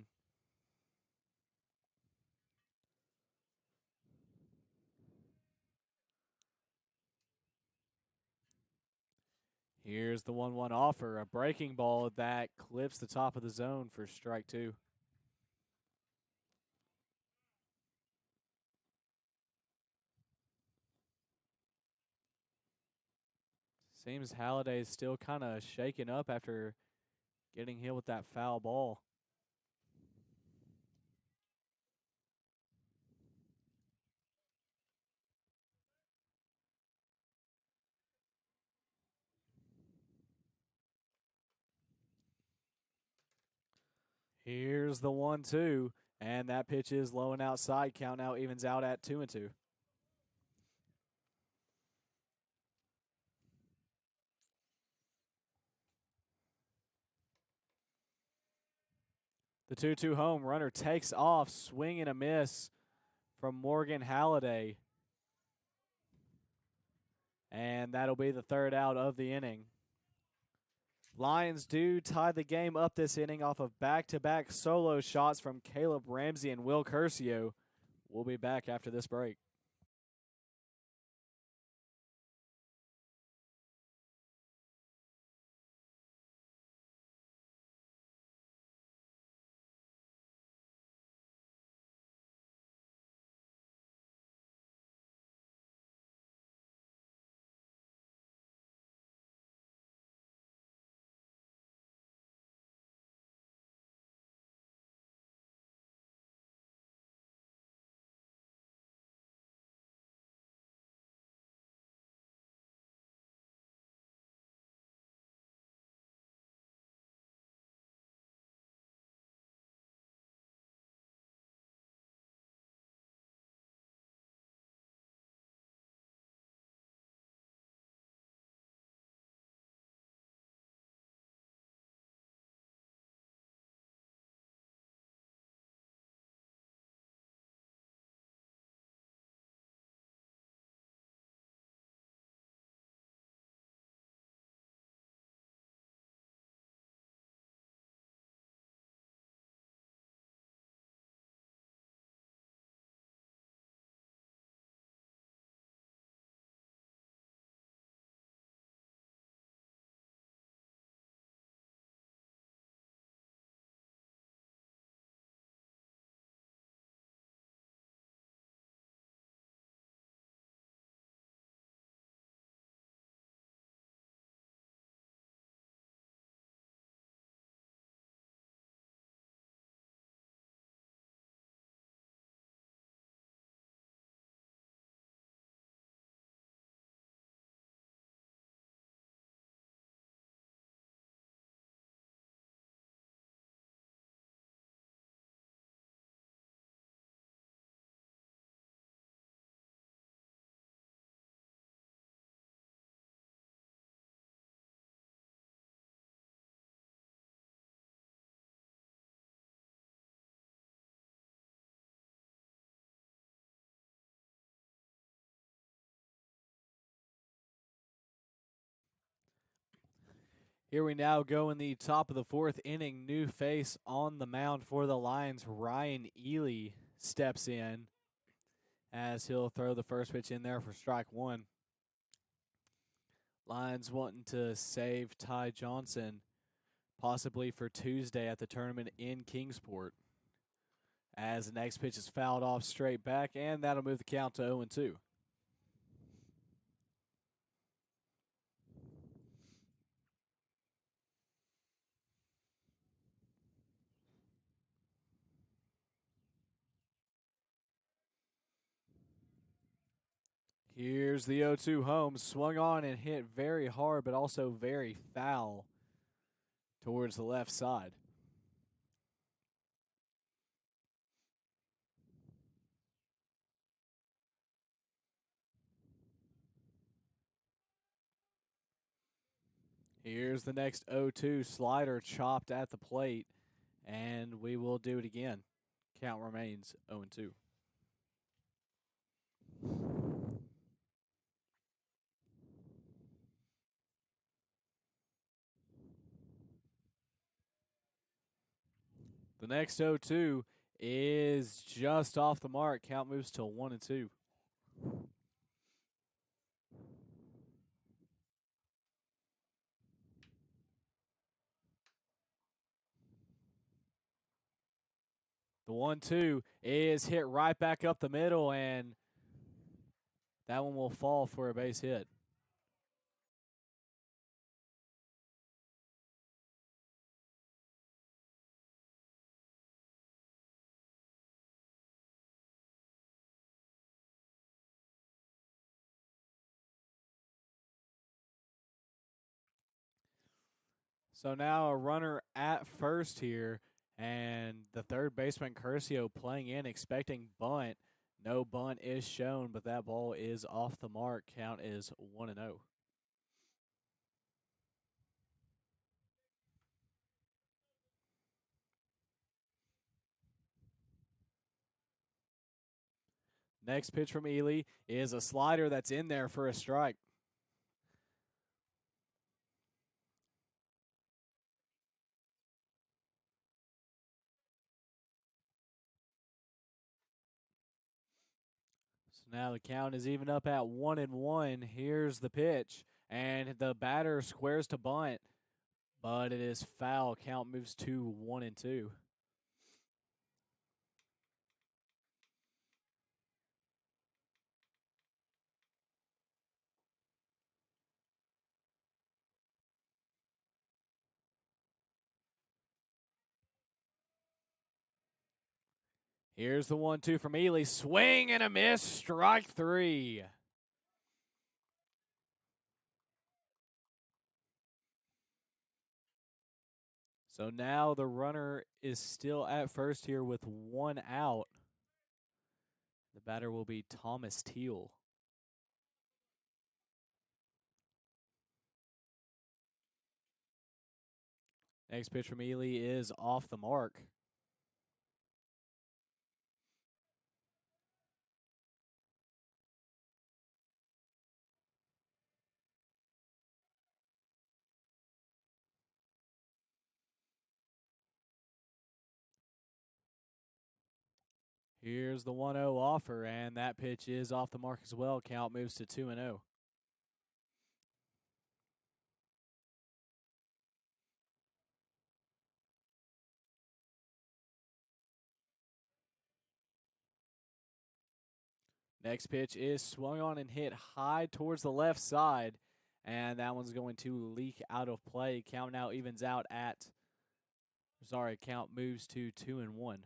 Here's the 1-1 offer, a breaking ball that clips the top of the zone for strike 2. Seems Halliday is still kind of shaken up after getting hit with that foul ball. Here's the 1-2, and that pitch is low and outside. Count now evens out at 2-2. The 2-2 home runner takes off, swing and a miss from Morgan Halliday. And that'll be the 3rd out of the inning. Lions do tie the game up this inning off of back-to-back solo shots from Caleb Ramsey and Will Curcio. We'll be back after this break. Here we now go in the top of the 4th inning. New face on the mound for the Lions. Ryan Ely steps in as he'll throw the first pitch in there for strike 1. Lions wanting to save Ty Johnson possibly for Tuesday at the tournament in Kingsport. As the next pitch is fouled off straight back, and that'll move the count to 0-2. Here's the 0-2 home, swung on and hit very hard, but also very foul towards the left side. Here's the next 0-2 slider chopped at the plate, and we will do it again. Count remains 0-2. The next 0-2 is just off the mark. Count moves to 1-2. The 1-2 is hit right back up the middle, and that one will fall for a base hit. So now a runner at first here, and the third baseman Curcio playing in, expecting bunt. No bunt is shown, but that ball is off the mark. Count is 1-0. Next pitch from Ely is a slider that's in there for a strike. So now the count is even up at 1-1. Here's the pitch, and the batter squares to bunt, but it is foul. Count moves to 1-2. Here's the 1-2 from Ely. Swing and a miss. Strike three. So now the runner is still at first here with one out. The batter will be Thomas Teal. Next pitch from Ely is off the mark. Here's the 1-0 offer, and that pitch is off the mark as well. Count moves to 2-0. Next pitch is swung on and hit high towards the left side, and that one's going to leak out of play. Count now evens out at, count moves to 2-1.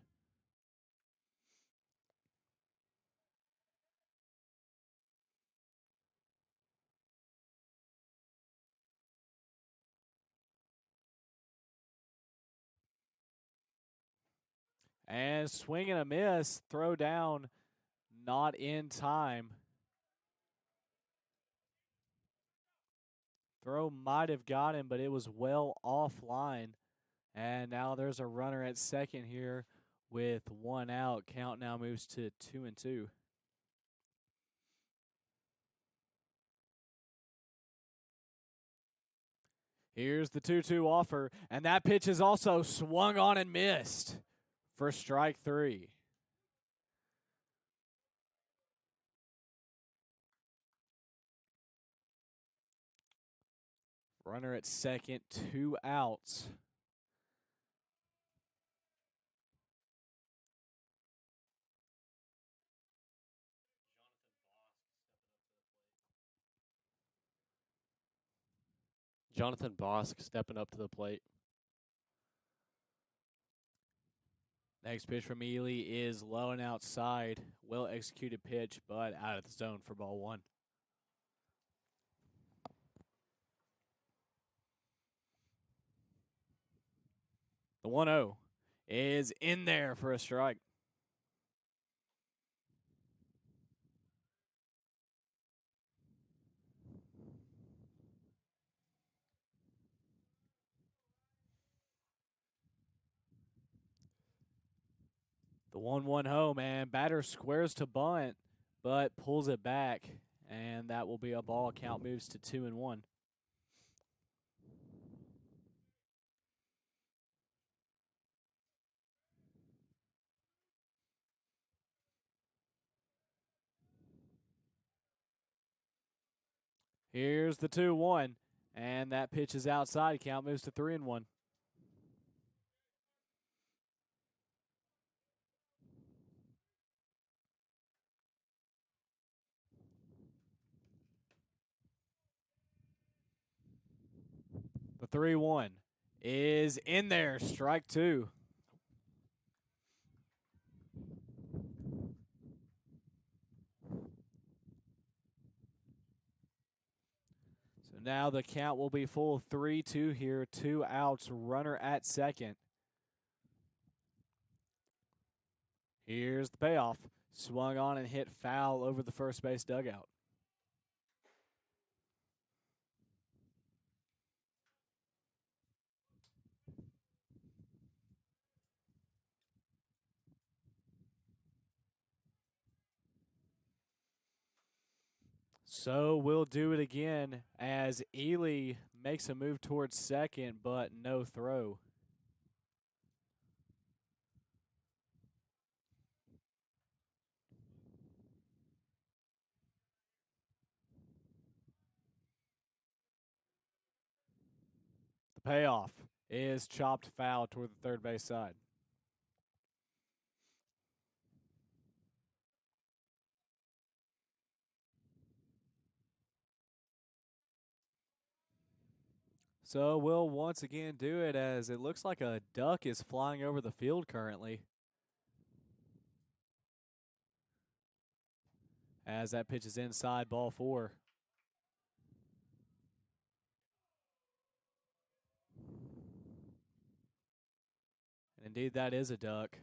And swing and a miss, throw down, not in time. Throw might have got him, but it was well offline. And now there's a runner at second here with one out. Count now moves to 2-2. Here's the 2-2 offer, and that pitch is also swung on and missed for strike three. Runner at second, 2 outs. Jonathan Bosk stepping up to the plate. Next pitch from Ely is low and outside. Well executed pitch, but out of the zone for ball 1. The 1-0 is in there for a strike. The 1-1 home, and batter squares to bunt, but pulls it back, and that will be a ball. Count moves to 2-1. Here's the 2-1, and that pitch is outside. Count moves to 3-1. The 3-1 is in there. Strike 2. So now the count will be full 3-2 here. 2 outs. Runner at second. Here's the payoff. Swung on and hit foul over the first base dugout. So we'll do it again as Ely makes a move towards second, but no throw. The payoff is chopped foul toward the third base side. So we'll once again do it as it looks like a duck is flying over the field currently. As that pitch is inside, ball 4. And indeed, that is a duck.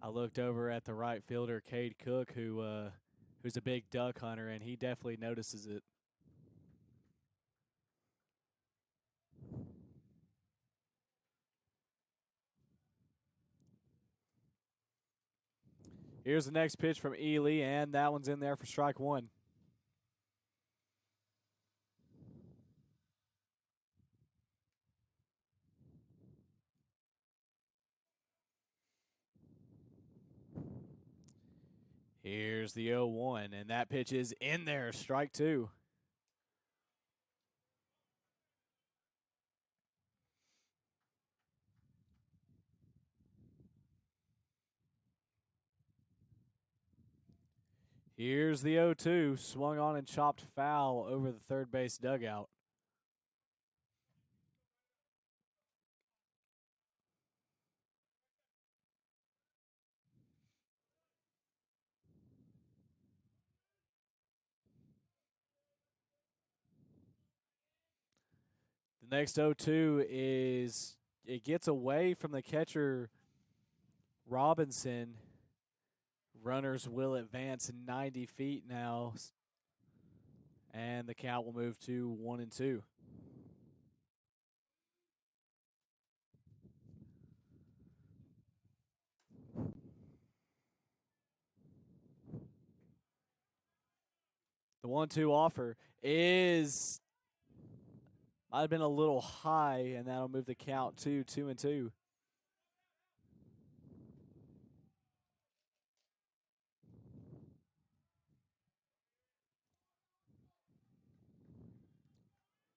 I looked over at the right fielder, Cade Cook, who's a big duck hunter, and he definitely notices it. Here's the next pitch from Ely, and that one's in there for strike 1. Here's the 0-1, and that pitch is in there, strike 2. Here's the 0-2, swung on and chopped foul over the third base dugout. The next 0-2 is, it gets away from the catcher, Robinson. Runners will advance 90 feet now, and the count will move to 1-2. The 1-2 offer is, might have been a little high, and that'll move the count to 2-2.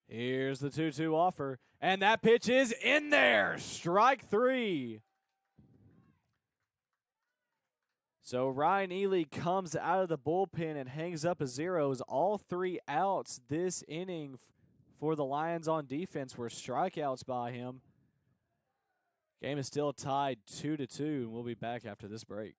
Here's the 2-2 offer, and that pitch is in there. Strike 3. So Ryan Ely comes out of the bullpen and hangs up a zeros. All 3 outs this inning for the Lions on defense were strikeouts by him. Game is still tied 2-2, and we'll be back after this break.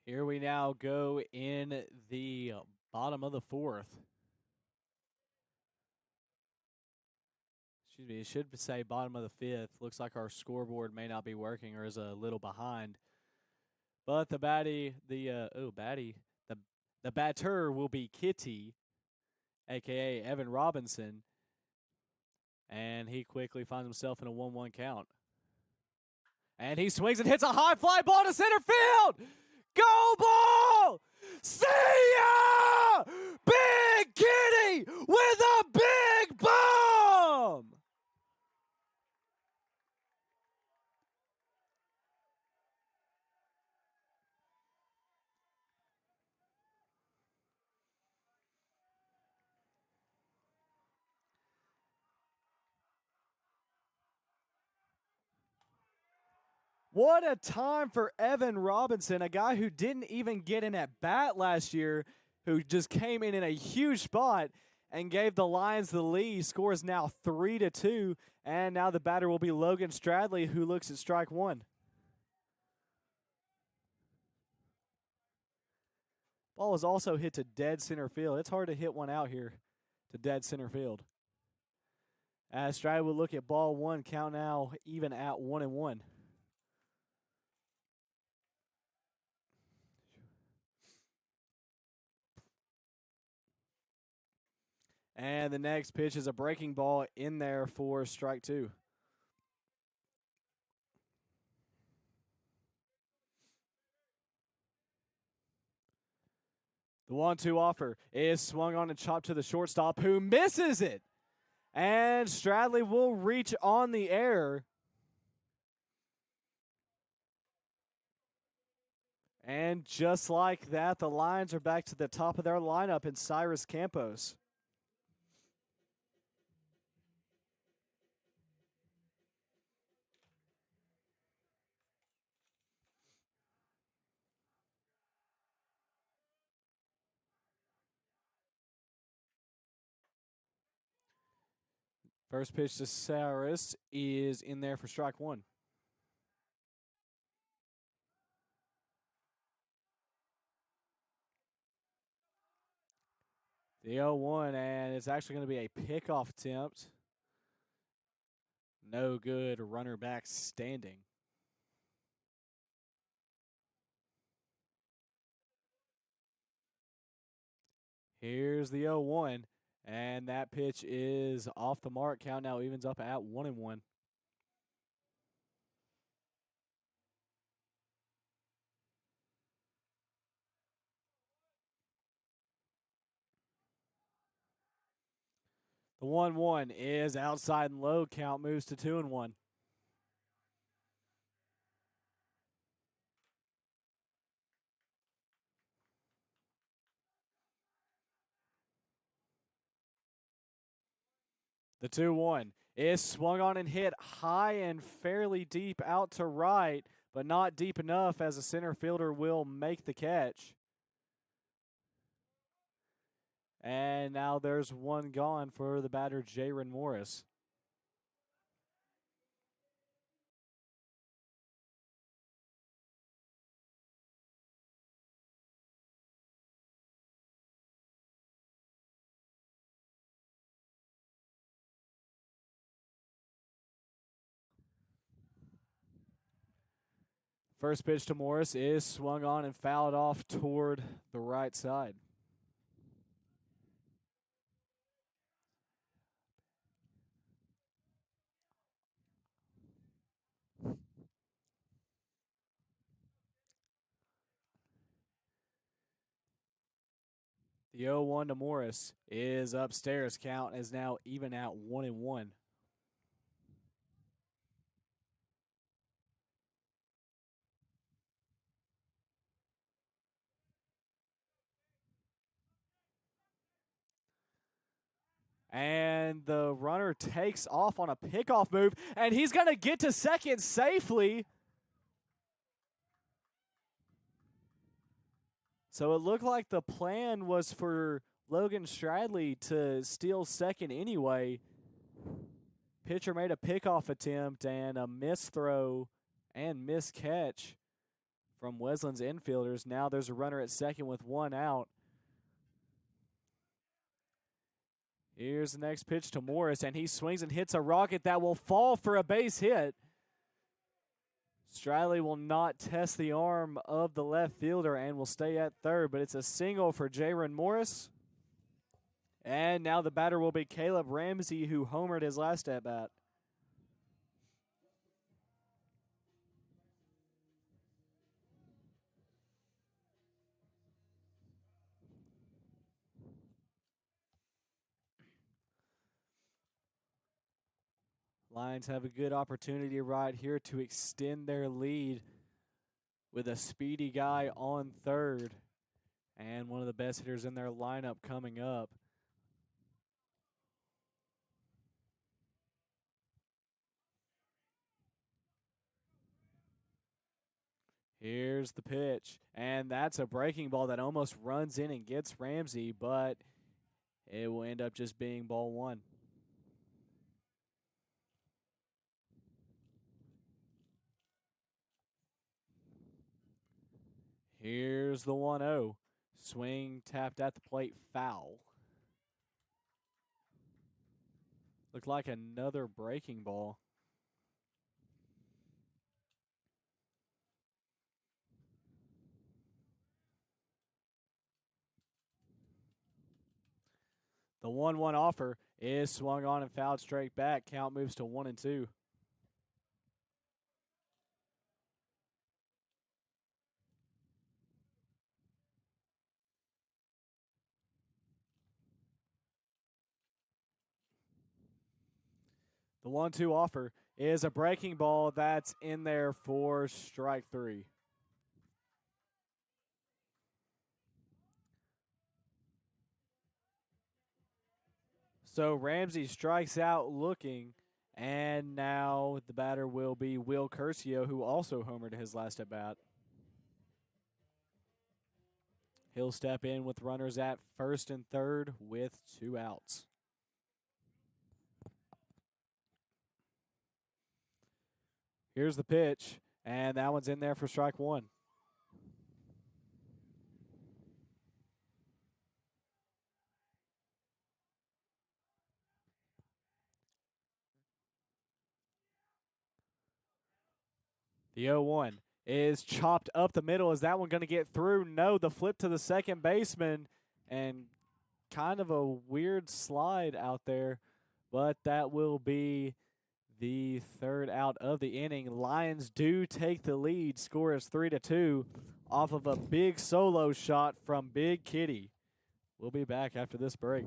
Here we now go in the bottom of the 4th. Excuse me, it should say bottom of the 5th. Looks like our scoreboard may not be working or is a little behind. But the batter will be Kitty, aka Evan Robinson, and he quickly finds himself in a 1-1 count. And he swings and hits a high fly ball to center field. Go ball! See ya! Big Kitty with a big bomb! What a time for Evan Robinson, a guy who didn't even get in at bat last year, who just came in a huge spot and gave the Lions the lead. Score is now 3-2, and now the batter will be Logan Stradley, who looks at strike 1. Ball was also hit to dead center field. It's hard to hit one out here to dead center field. As Stradley will look at ball 1, count now even at 1-1. And the next pitch is a breaking ball in there for strike 2. The 1-2 offer is swung on and chopped to the shortstop, who misses it. And Stradley will reach on the air. And just like that, the Lions are back to the top of their lineup in Cyrus Campos. First pitch to Cyrus is in there for strike 1. The 0-1, and it's actually going to be a pickoff attempt. No good, runner back standing. Here's the 0-1, and that pitch is off the mark. Count now evens up at 1-1. The 1-1 is outside and low. Count moves to 2-1. The 2-1 is swung on and hit high and fairly deep out to right, but not deep enough as the center fielder will make the catch. And now there's one gone for the batter, Jaron Morris. First pitch to Morris is swung on and fouled off toward the right side. The 0-1 to Morris is upstairs. Count is now even at 1-1. And the runner takes off on a pickoff move, and he's going to get to second safely. So it looked like the plan was for Logan Stradley to steal second anyway. Pitcher made a pickoff attempt and a missed throw and missed catch from Wesleyan's infielders. Now there's a runner at second with one out. Here's the next pitch to Morris, and he swings and hits a rocket that will fall for a base hit. Stradley will not test the arm of the left fielder and will stay at third, but it's a single for Jaron Morris. And now the batter will be Caleb Ramsey, who homered his last at-bat. Lions have a good opportunity right here to extend their lead with a speedy guy on third and one of the best hitters in their lineup coming up. Here's the pitch, and that's a breaking ball that almost runs in and gets Ramsey, but it will end up just being ball one. Here's the 1-0. Swing tapped at the plate, foul. Looked like another breaking ball. The 1-1 offer is swung on and fouled straight back. Count moves to 1-2. The 1-2 offer is a breaking ball that's in there for strike three. So Ramsey strikes out looking, and now the batter will be Will Curcio, who also homered his last at-bat. He'll step in with runners at first and third with 2 outs. Here's the pitch, and that one's in there for strike one. The 0-1 is chopped up the middle. Is that one going to get through? No, the flip to the second baseman, and kind of a weird slide out there, but that will be the third out of the inning. Lions do take the lead. Score is 3-2 off of a big solo shot from Big Kitty. We'll be back after this break.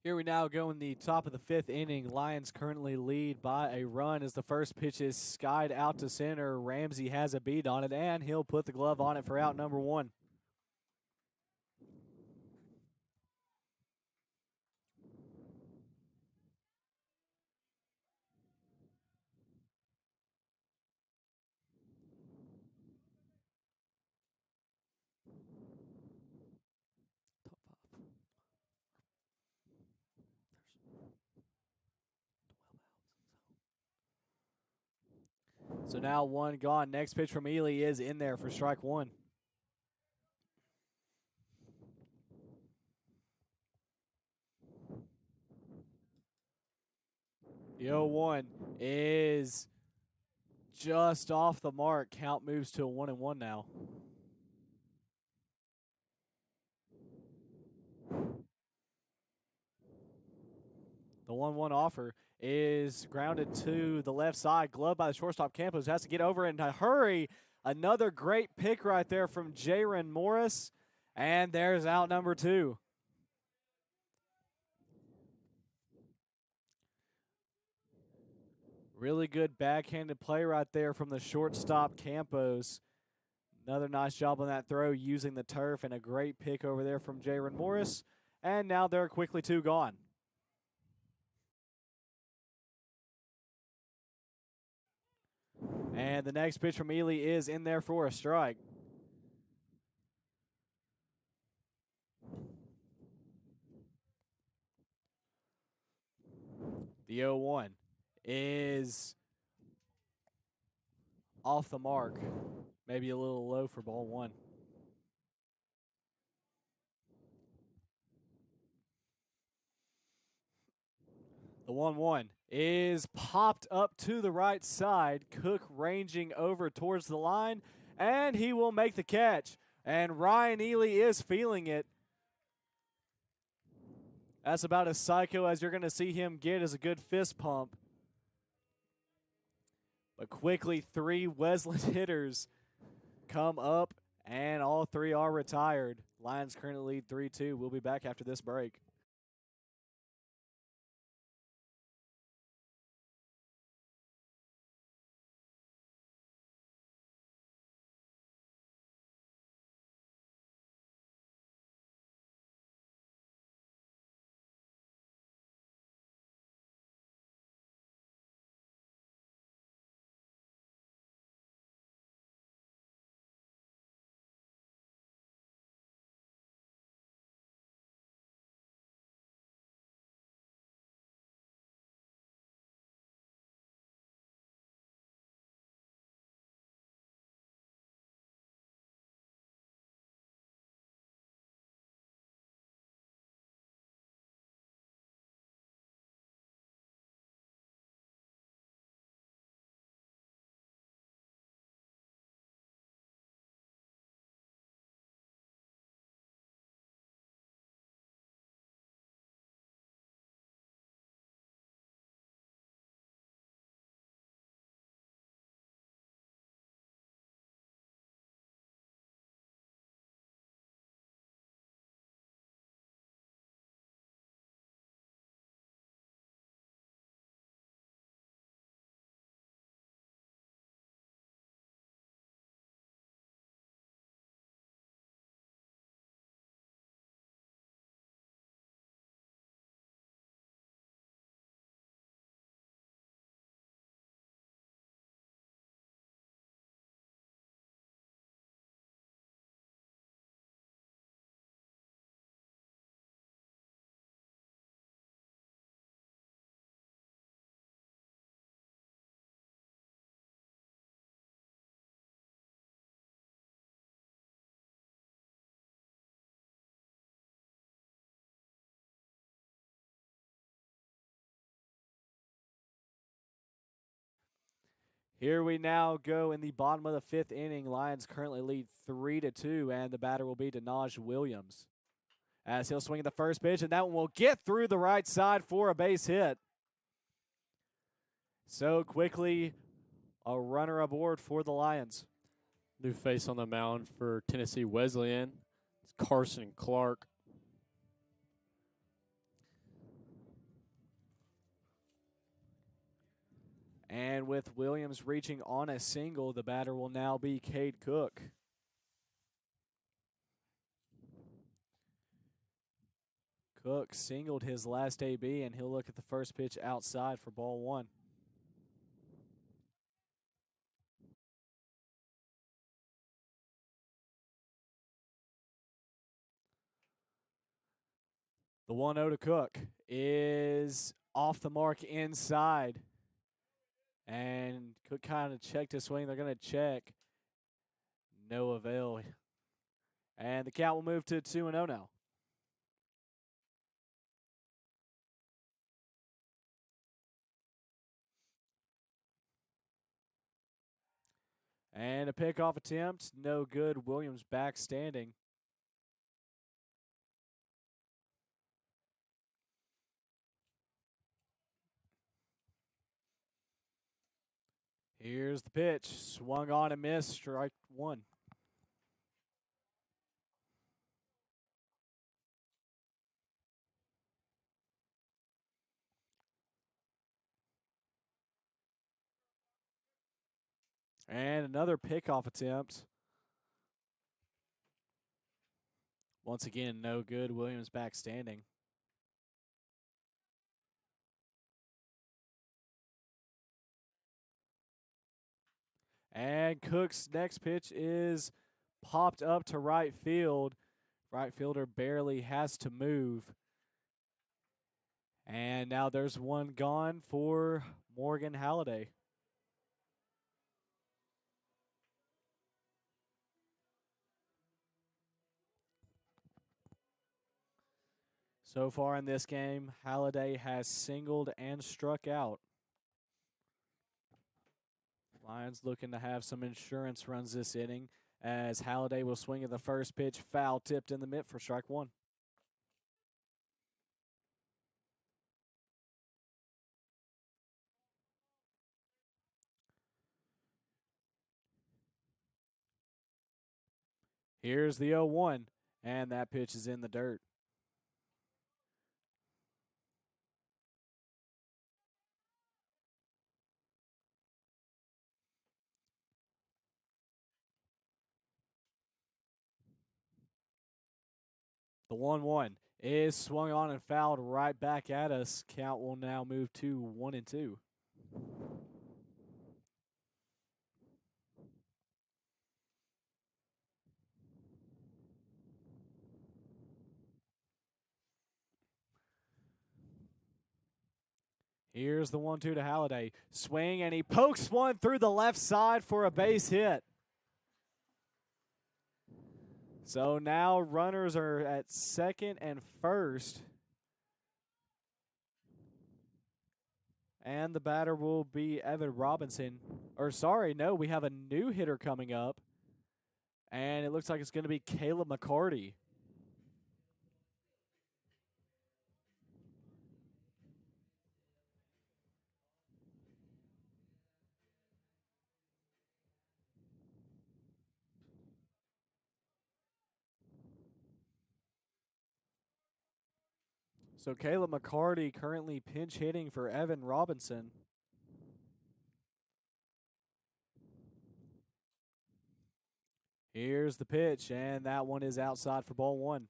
Here we now go in the top of the 5th inning. Lions currently lead by a run as the first pitch is skied out to center. Ramsey has a beat on it, and he'll put the glove on it for out number 1. So now 1 gone. Next pitch from Ely is in there for strike 1. The 0-1 is just off the mark. Count moves to a 1-1 now. The 1-1 offer is grounded to the left side. Glove by the shortstop. Campos has to get over in a hurry. Another great pick right there from Jaron Morris. And there's out number 2. Really good backhanded play right there from the shortstop Campos. Another nice job on that throw using the turf, and a great pick over there from Jaron Morris. And now there are quickly 2 gone. And the next pitch from Ely is in there for a strike. The 0-1 is off the mark. Maybe a little low for ball 1. The 1-1 is popped up to the right side. Cook ranging over towards the line, and he will make the catch. And Ryan Ely is feeling it. That's about as psycho as you're going to see him get, as a good fist pump. But quickly, 3 Wesleyan hitters come up, and all 3 are retired. Lions currently lead 3-2. We'll be back after this break. Here we now go in the bottom of the 5th inning. Lions currently lead 3-2, and the batter will be Denaj Williams, as he'll swing at the first pitch, and that one will get through the right side for a base hit. So quickly, a runner aboard for the Lions. New face on the mound for Tennessee Wesleyan. It's Carson Clark. And with Williams reaching on a single, the batter will now be Cade Cook. Cook singled his last AB, and he'll look at the first pitch outside for ball one. The 1-0 to Cook is off the mark inside. And Cook kind of checked his swing. They're going to check. No avail. And the count will move to 2-0 now. And a pickoff attempt. No good. Williams back standing. Here's the pitch. Swung on and missed. Strike one. And another pickoff attempt. Once again, no good. Williams back standing. And Cook's next pitch is popped up to right field. Right fielder barely has to move. And now there's one gone for Morgan Halliday. So far in this game, Halliday has singled and struck out. Lions looking to have some insurance runs this inning as Halliday will swing at the first pitch, foul tipped in the mitt for strike one. Here's the 0-1, and that pitch is in the dirt. The 1-1 is swung on and fouled right back at us. Count will now move to 1-2. Here's the 1-2 to Halliday. Swing, and he pokes one through the left side for a base hit. So now runners are at second and first. And the batter will be Evan Robinson. Or sorry, no, we have a new hitter coming up. And it looks like it's going to be Caleb McCarty. So Caleb McCarty currently pinch hitting for Evan Robinson. Here's the pitch, and that one is outside for ball one.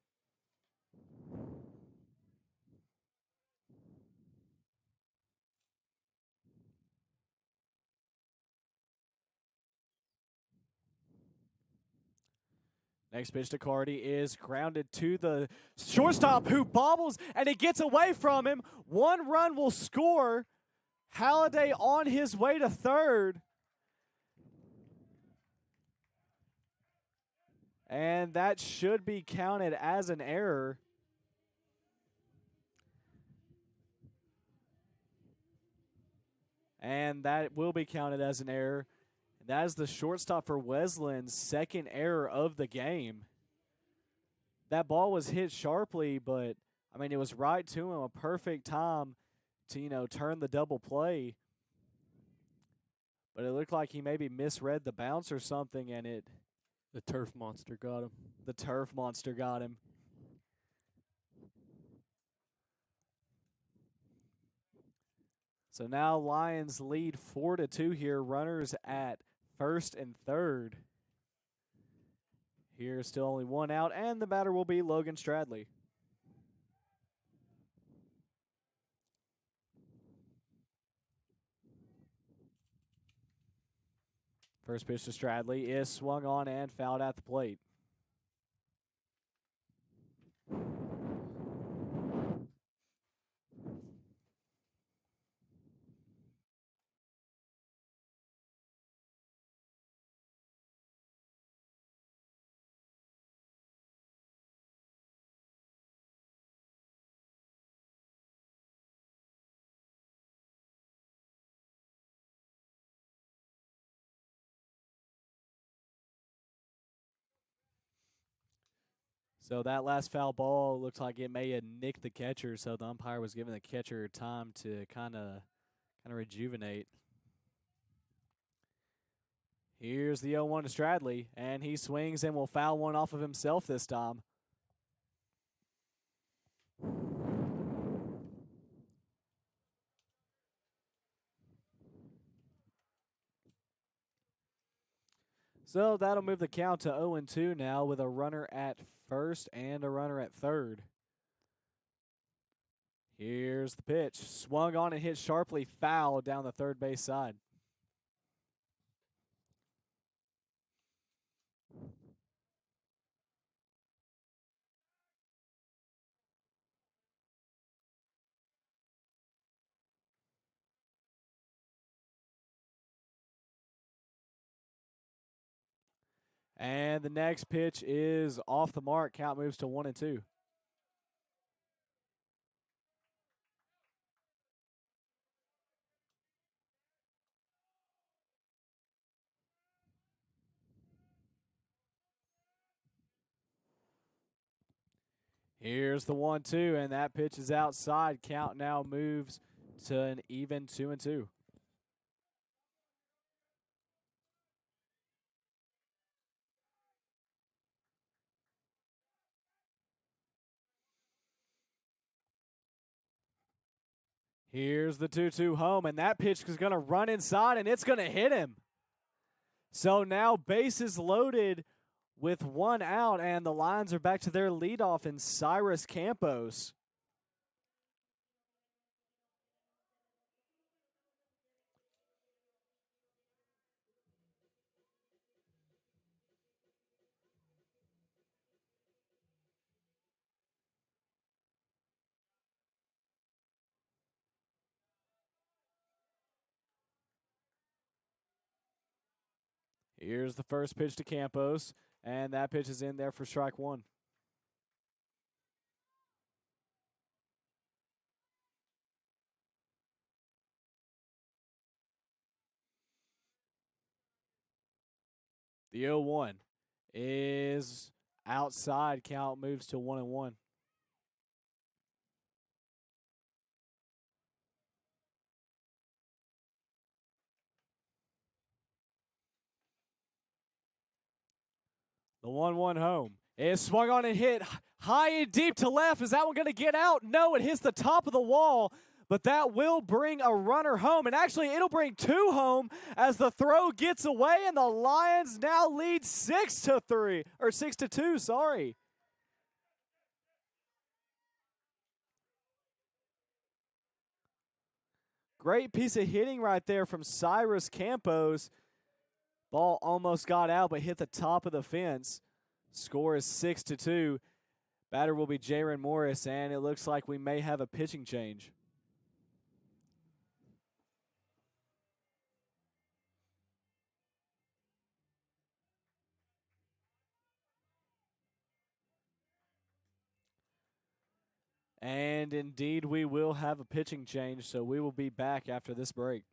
Next pitch to Carty is grounded to the shortstop who bobbles, and it gets away from him. One run will score. Halliday on his way to third. And that should be counted as an error. And that will be counted as an error. That is the shortstop for Wesleyan's second error of the game. That ball was hit sharply, but, I mean, it was right to him, a perfect time to, turn the double play. But it looked like he maybe misread the bounce or something, and The turf monster got him. The turf monster got him. So now Lions lead 4-2 here. Runners at first and third. Here's still only one out, and the batter will be Logan Stradley. First pitch to Stradley is swung on and fouled at the plate. So that last foul ball looks like it may have nicked the catcher, so the umpire was giving the catcher time to kind of rejuvenate. Here's the 0-1 to Stradley, and he swings and will foul one off of himself this time. So that'll move the count to 0-2 now with a runner at first and a runner at third. Here's the pitch. Swung on and hit sharply foul down the third base side. And the next pitch is off the mark. Count moves to 1-2. Here's the 1-2, and that pitch is outside. Count now moves to an even 2-2. Here's the 2-2 home, and that pitch is going to run inside, and it's going to hit him. So now bases loaded with one out, and the Lions are back to their leadoff in Cyrus Campos. Here's the first pitch to Campos, and that pitch is in there for strike one. The 0-1 is outside. Count moves to 1-1. The 1-1 home is swung on and hit high and deep to left. Is that one going to get out? No, it hits the top of the wall, but that will bring a runner home. And actually, it'll bring two home as the throw gets away, and the Lions now lead 6-2, sorry. Great piece of hitting right there from Cyrus Campos. Ball almost got out, but hit the top of the fence. Score is 6-2. Batter will be Jaron Morris, and it looks like we may have a pitching change. And indeed, we will have a pitching change, so we will be back after this break.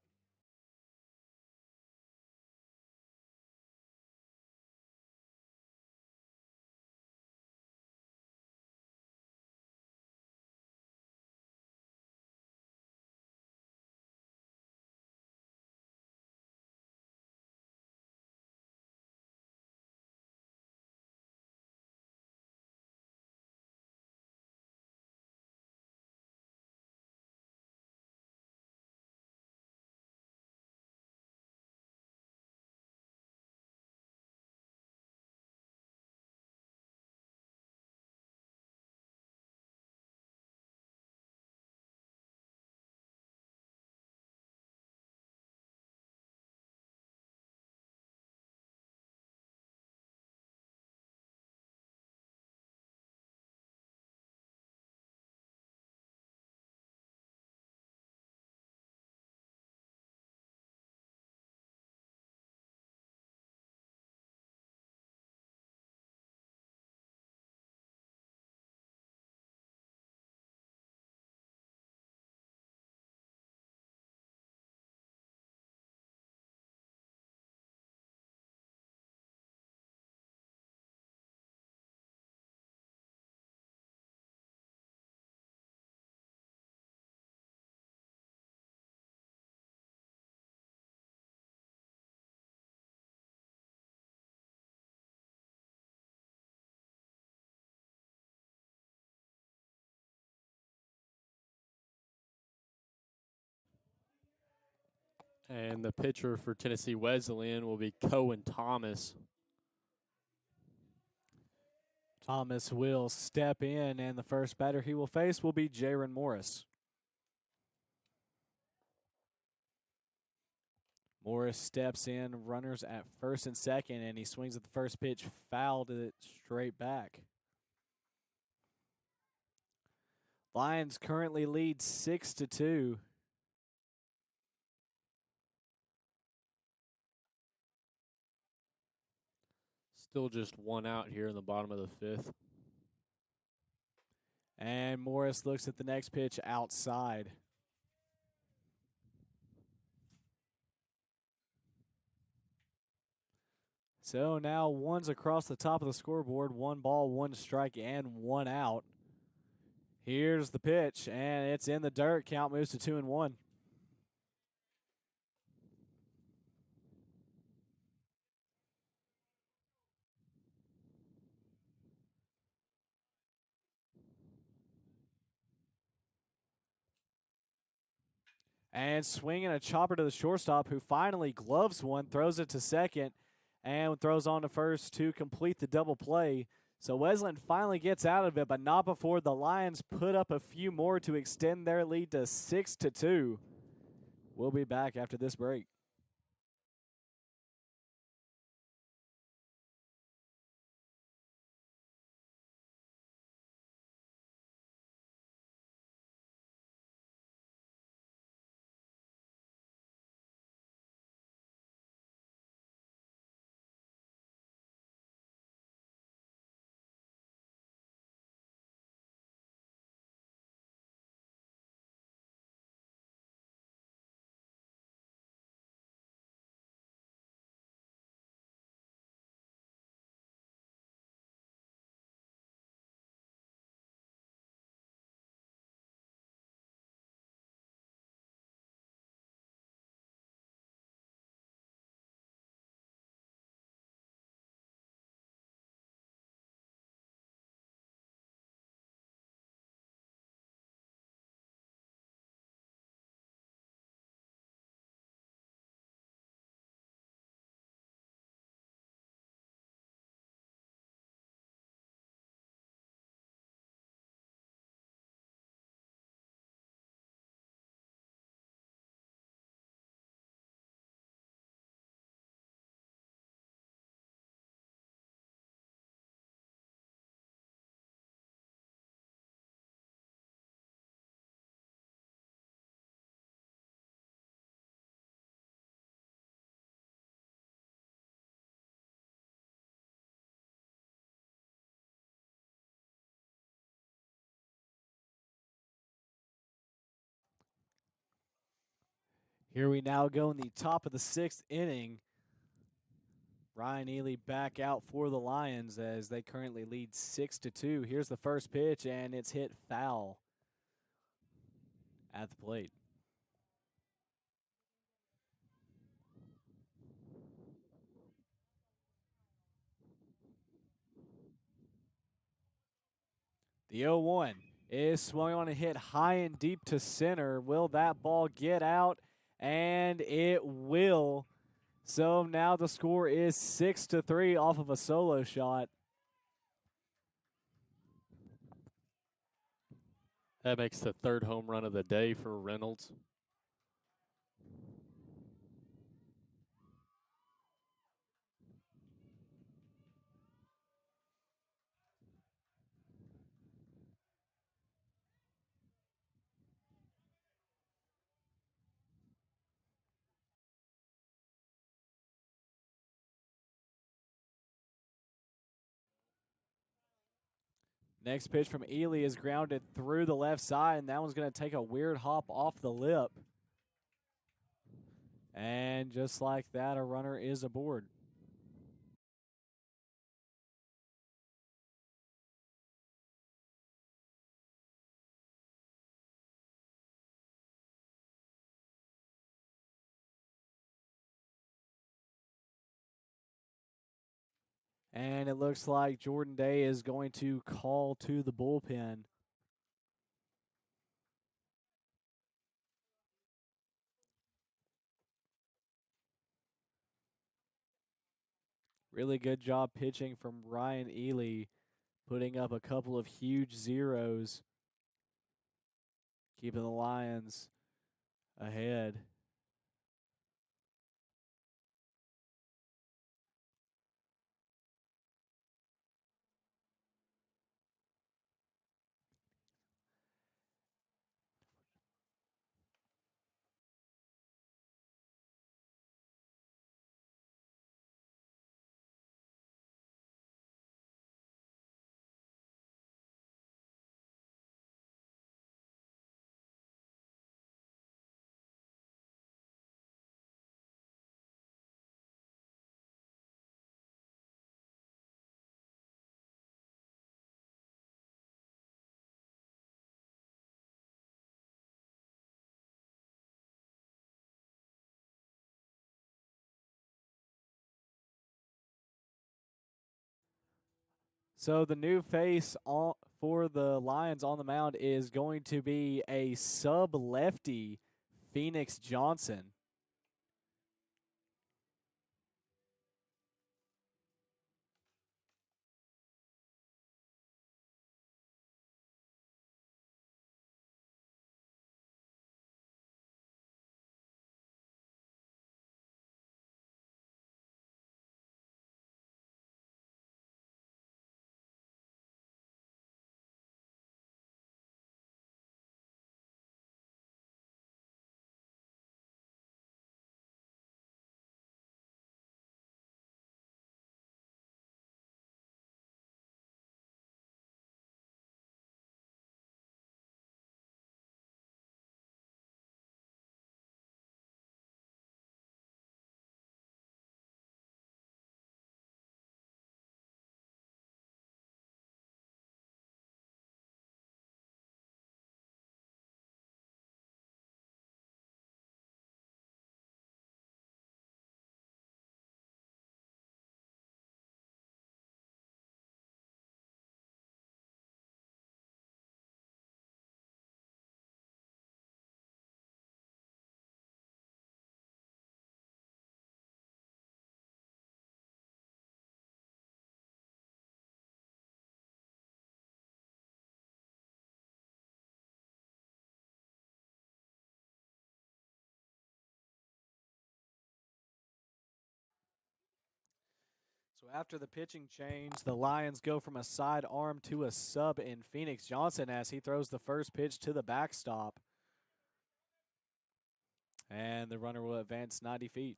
And the pitcher for Tennessee Wesleyan will be Cohen Thomas. Thomas will step in, and the first batter he will face will be Jaron Morris. Morris steps in, runners at first and second, and he swings at the first pitch, fouled it straight back. Lions currently lead 6-2. Still just one out here in the bottom of the fifth. And Morris looks at the next pitch outside. So now one's across the top of the scoreboard. 1 ball, 1 strike, and 1 out. Here's the pitch, and it's in the dirt. Count moves to 2-1. And swinging a chopper to the shortstop, who finally gloves one, throws it to second, and throws on to first to complete the double play. So Wesleyan finally gets out of it, but not before the Lions put up a few more to extend their lead to 6-2. We'll be back after this break. Here we now go in the top of the 6th inning. Ryan Ely back out for the Lions as they currently lead 6-2. Here's the first pitch, and it's hit foul at the plate. The 0-1 is swung on and hit high and deep to center. Will that ball get out? And it will. So now the score is 6-3 off of a solo shot. That makes the third home run of the day for Reynolds. Next pitch from Ely is grounded through the left side, and that one's going to take a weird hop off the lip. And just like that, a runner is aboard. And it looks like Jordan Day is going to call to the bullpen. Really good job pitching from Ryan Ely, putting up a couple of huge zeros, keeping the Lions ahead. So the new face for the Lions on the mound is going to be a sub lefty, Phoenix Johnson. So after the pitching change, the Lions go from a sidearm to a sub in Phoenix Johnson as he throws the first pitch to the backstop. And the runner will advance 90 feet.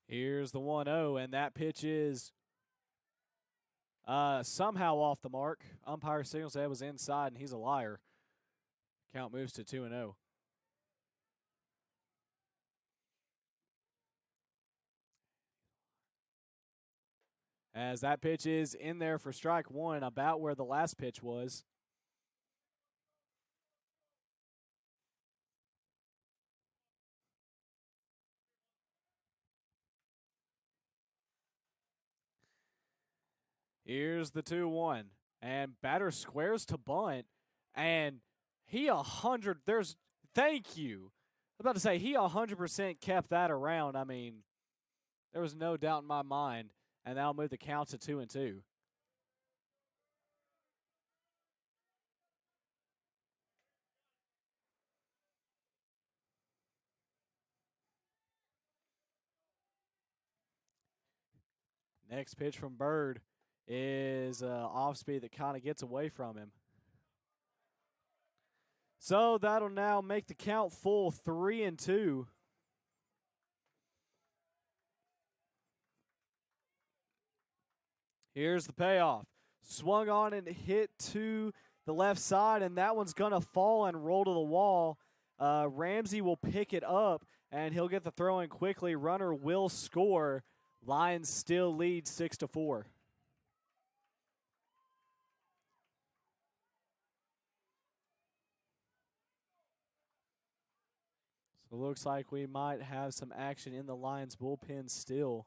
Here's the 1-0, and that pitch is somehow off the mark. Umpire signals that it was inside, and he's a liar. Count moves to 2-0. As that pitch is in there for strike one, about where the last pitch was. Here's the 2-1. And batter squares to bunt. And he 100. Thank you. I was about to say, he 100% kept that around. I mean, there was no doubt in my mind. And that'll move the count to 2-2. Next pitch from Bird is off speed that kind of gets away from him. So that'll now make the count full 3-2. Here's the payoff. Swung on and hit to the left side, and that one's going to fall and roll to the wall. Ramsey will pick it up, and he'll get the throw in quickly. Runner will score. Lions still lead 6-4. So it looks like we might have some action in the Lions bullpen still.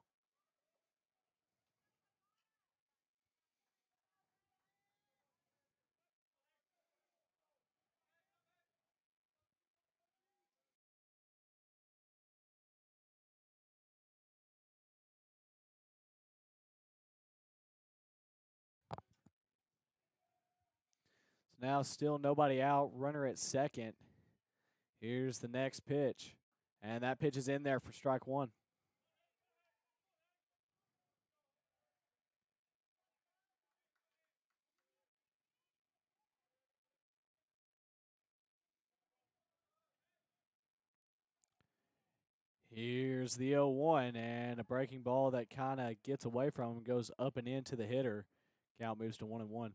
So now still nobody out. Runner at second. Here's the next pitch. And that pitch is in there for strike one. Here's the 0-1 and a breaking ball that kind of gets away from him, goes up and into the hitter. Count moves to 1-1.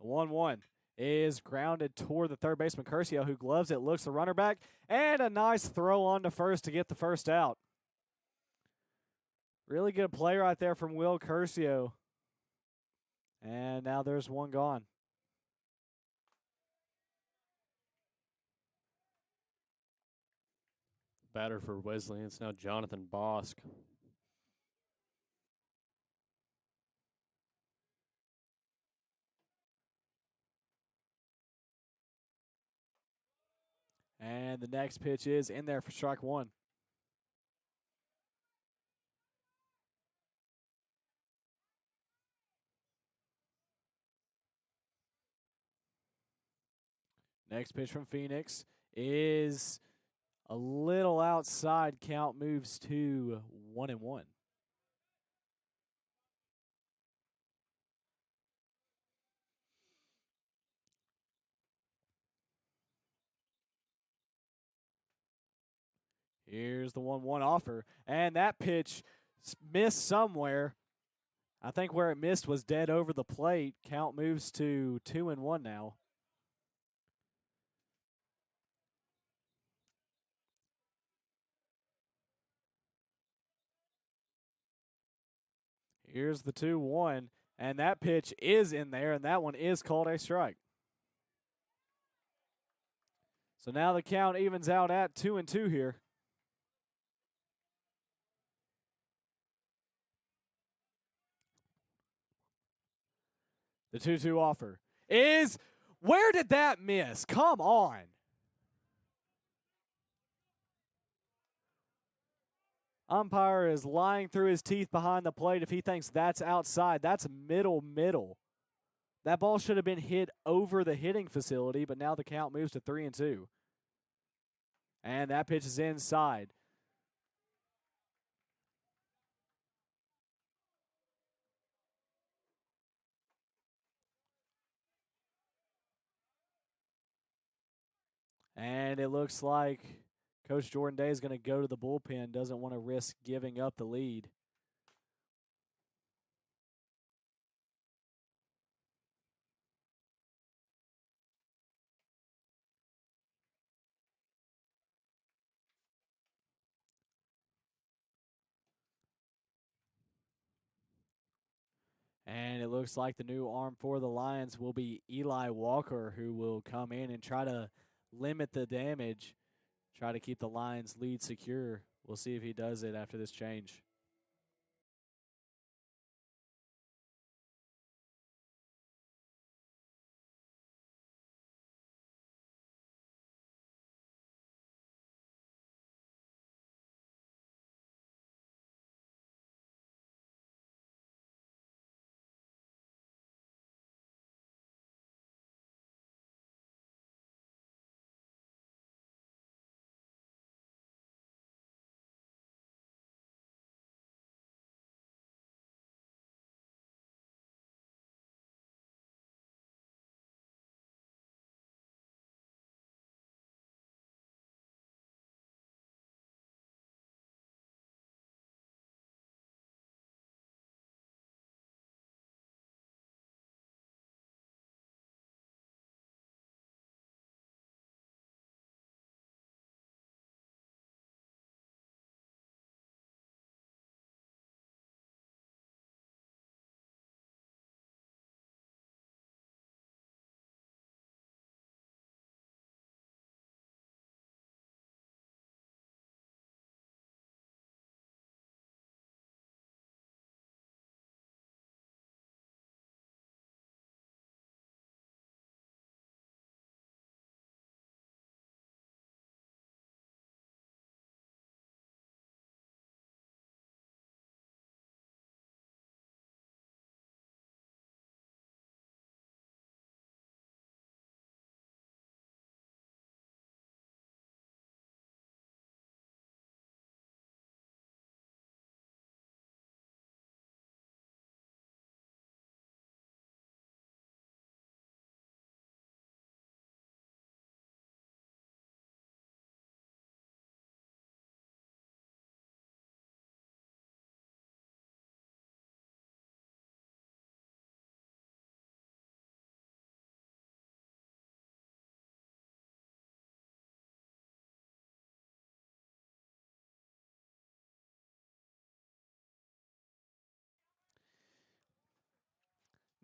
The 1-1 is grounded toward the third baseman Curcio, who gloves it, looks the runner back, and a nice throw on to first to get the first out. Really good play right there from Will Curcio. And now there's one gone. Batter for Wesleyan, it's now Jonathan Bosk. And the next pitch is in there for strike one. Next pitch from Phoenix is a little outside. Count moves to 1-1. Here's the 1-1 offer. And that pitch missed somewhere. I think where it missed was dead over the plate. Count moves to 2-1 now. Here's the 2-1. And that pitch is in there, and that one is called a strike. So now the count evens out at 2-2 here. The 2-2 offer is, where did that miss? Come on. Umpire is lying through his teeth behind the plate if he thinks that's outside. That's middle. That ball should have been hit over the hitting facility, but now the count moves to 3-2. And that pitch is inside. And it looks like Coach Jordan Day is going to go to the bullpen, doesn't want to risk giving up the lead. And it looks like the new arm for the Lions will be Eli Walker, who will come in and try to limit the damage, try to keep the Lions' lead secure. We'll see if he does it after this change.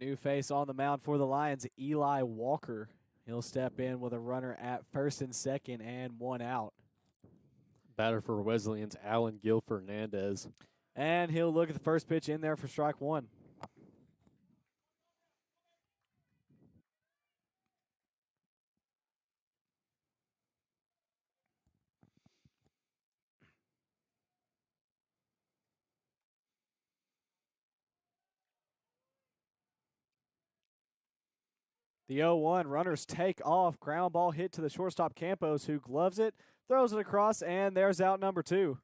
New face on the mound for the Lions, Eli Walker. He'll step in with a runner at first and second and one out. Batter for Wesleyan's Alan Gil Fernandez. And he'll look at the first pitch in there for strike one. The 0-1, runners take off. Ground ball hit to the shortstop Campos, who gloves it, throws it across, and there's out number two.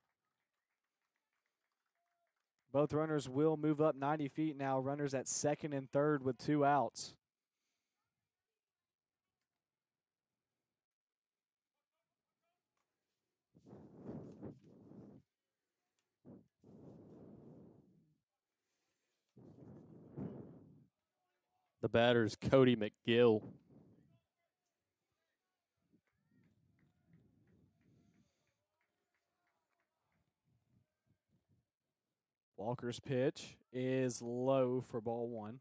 Both runners will move up 90 feet now. Runners at second and third with two outs. The batter's Cody McGill. Walker's pitch is low for ball one.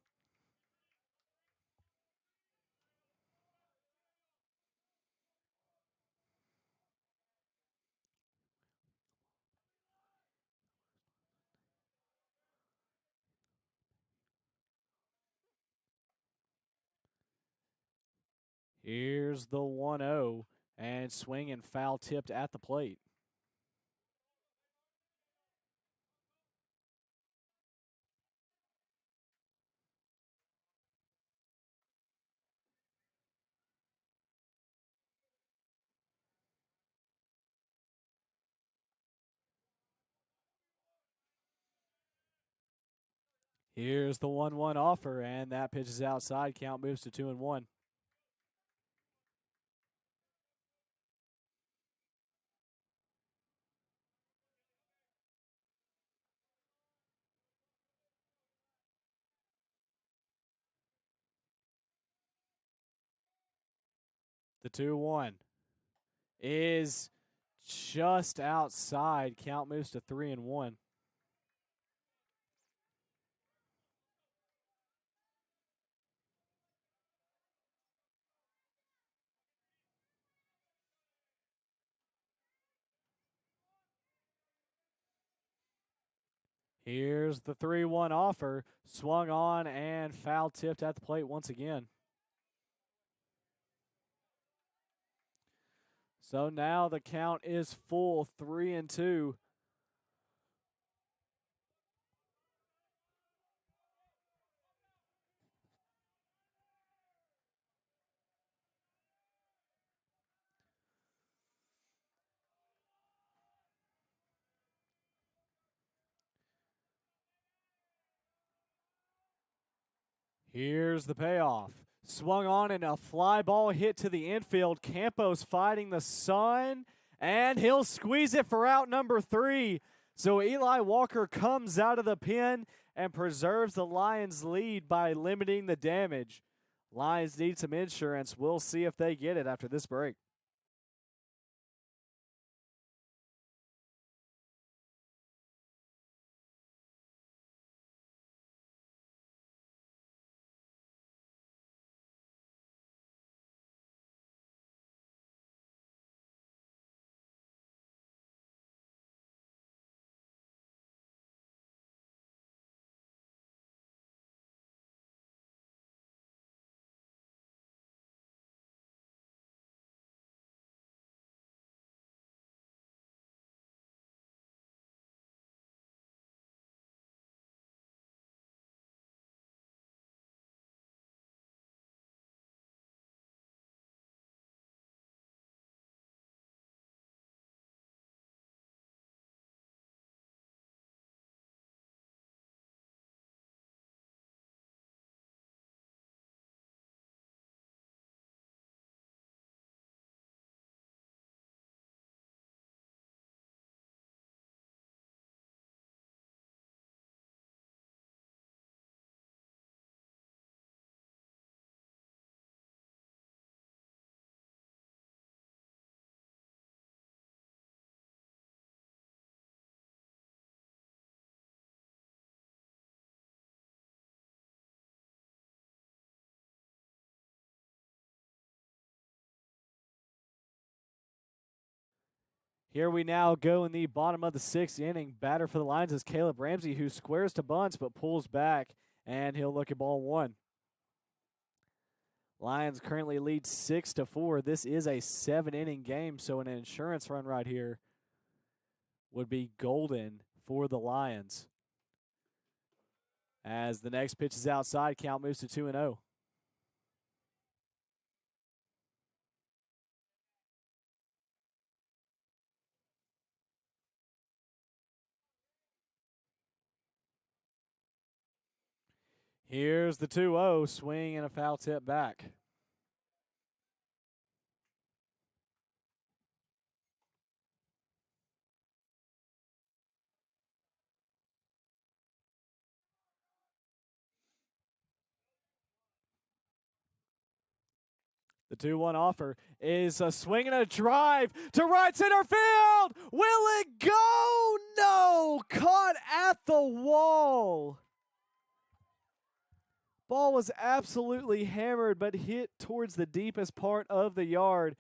Here's the 1-0, and swing and foul tipped at the plate. Here's the 1-1 offer, and that pitch is outside. Count moves to 2-1. The 2-1 is just outside. Count moves to 3-1. Here's the 3-1 offer. Swung on and foul tipped at the plate once again. So now the count is full, 3-2. Here's the payoff. Swung on and a fly ball hit to the infield. Campos fighting the sun, and he'll squeeze it for out number 3. So Eli Walker comes out of the pen and preserves the Lions' lead by limiting the damage. Lions need some insurance. We'll see if they get it after this break. Here we now go in the bottom of the 6th inning. Batter for the Lions is Caleb Ramsey, who squares to bunts but pulls back, and he'll look at ball 1. Lions currently lead 6-4. This is a 7-inning game, so an insurance run right here would be golden for the Lions. As the next pitch is outside, count moves to 2-0. Here's the 2-0, swing and a foul tip back. The 2-1 offer is a swing and a drive to right center field. Will it go? No, caught at the wall. Ball was absolutely hammered, but hit towards the deepest part of the yard,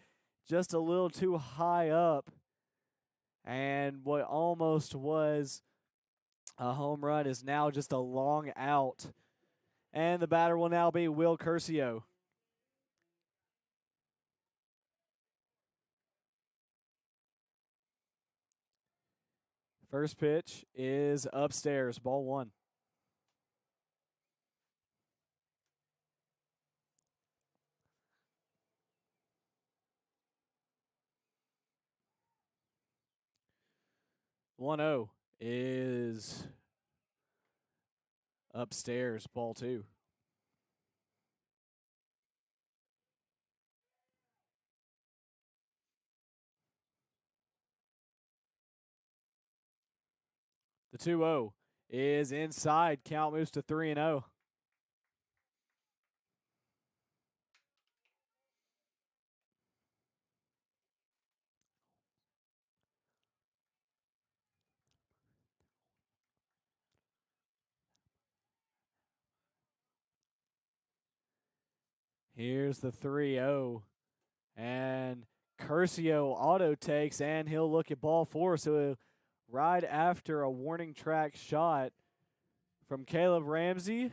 just a little too high up. And what almost was a home run is now just a long out. And the batter will now be Will Curcio. First pitch is upstairs, ball 1. One 0 is upstairs, ball 2. The 2-0 is inside. Count moves to 3-0. Here's the 3-0. And Curcio auto takes, and he'll look at ball 4. So right after a warning track shot from Caleb Ramsey,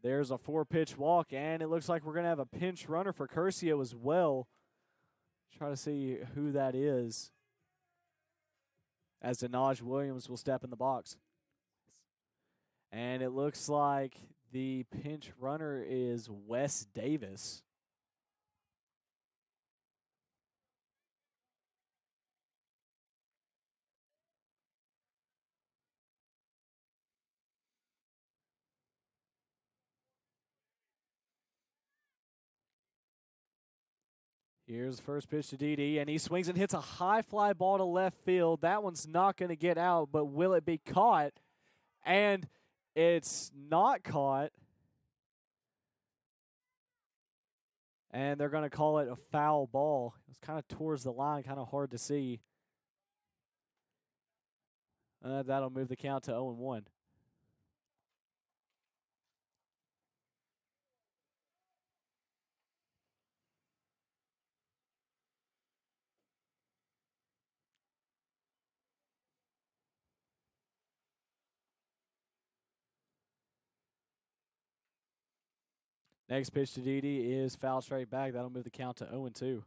there's a 4-pitch walk, and it looks like we're going to have a pinch runner for Curcio as well. Try to see who that is, as Denaj Williams will step in the box. And it looks like the pinch runner is Wes Davis. Here's the first pitch to Didi, and he swings and hits a high fly ball to left field. That one's not going to get out, but will it be caught? And it's not caught. And they're going to call it a foul ball. It's kind of towards the line, kind of hard to see. That'll move the count to 0-1. Next pitch to Didi is foul straight back. That'll move the count to 0-2.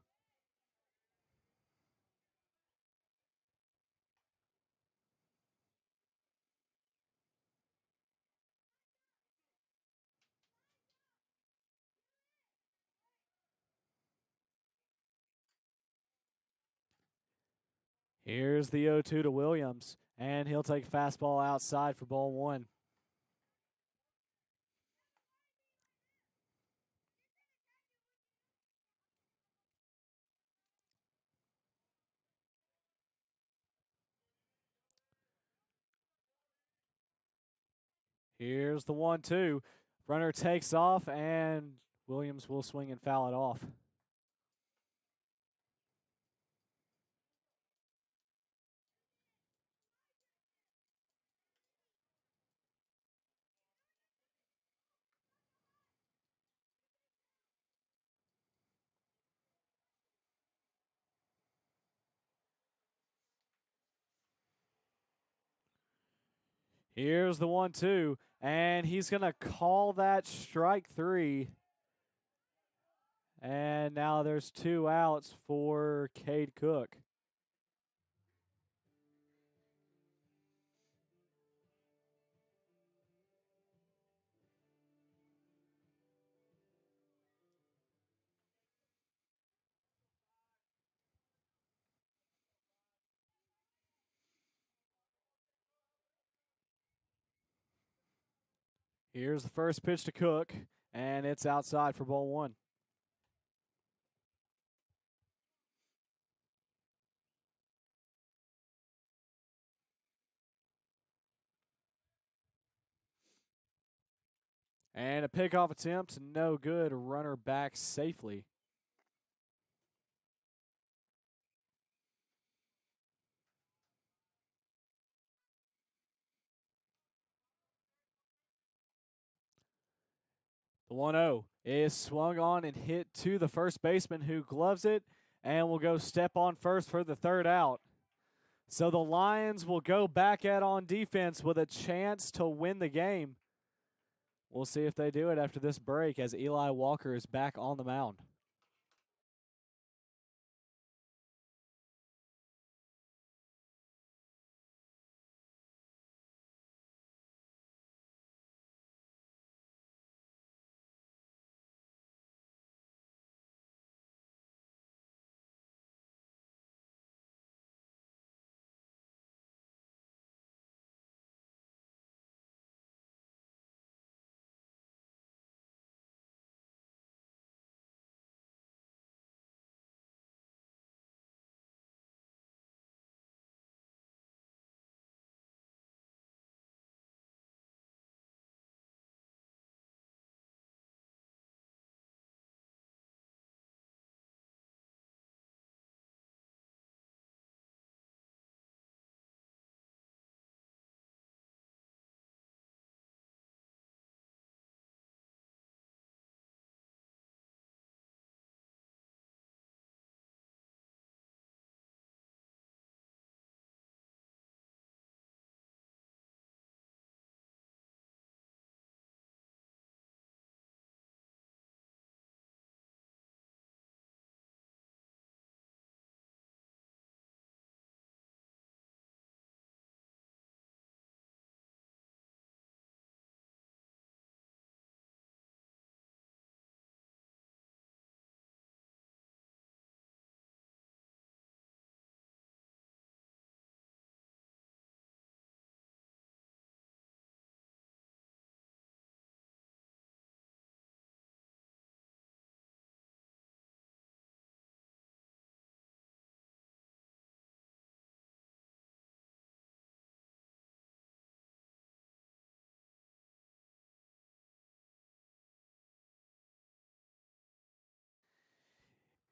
Here's the 0-2 to Williams, and he'll take fastball outside for ball 1. Here's the 1-2. Runner takes off, and Williams will swing and foul it off. Here's the 1-2, and he's going to call that strike 3. And now there's 2 outs for Cade Cook. Here's the first pitch to Cook, and it's outside for ball 1. And a pickoff attempt, no good. Runner back safely. The 1-0 is swung on and hit to the first baseman, who gloves it and will go step on first for the 3rd out. So the Lions will go back at on defense with a chance to win the game. We'll see if they do it after this break, as Eli Walker is back on the mound.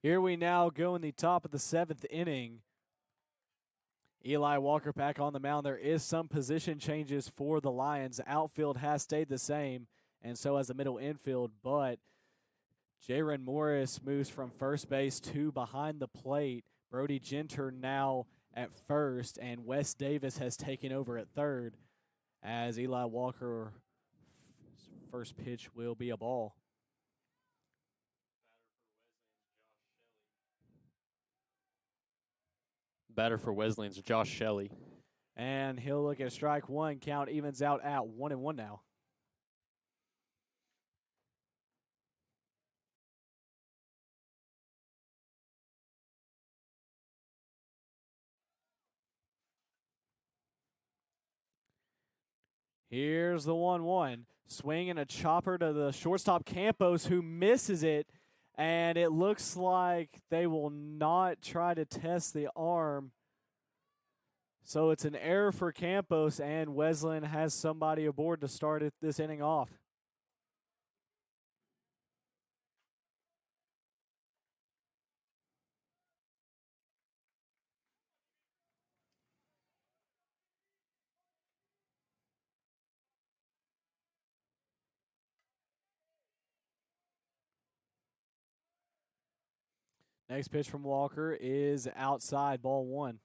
Here we now go in the top of the 7th inning. Eli Walker back on the mound. There is some position changes for the Lions. Outfield has stayed the same, and so has the middle infield, but Jaron Morris moves from first base to behind the plate. Brody Genter now at first, and Wes Davis has taken over at third, as Eli Walker's first pitch will be a ball. Batter for Wesleyan's Josh Shelley. And he'll look at strike 1. Count evens out at 1-1 now. Here's the 1-1. Swing and a chopper to the shortstop Campos, who misses it. And it looks like they will not try to test the arm. So it's an error for Campos, and Wesleyan has somebody aboard to start this inning off. Next pitch from Walker is outside, ball 1.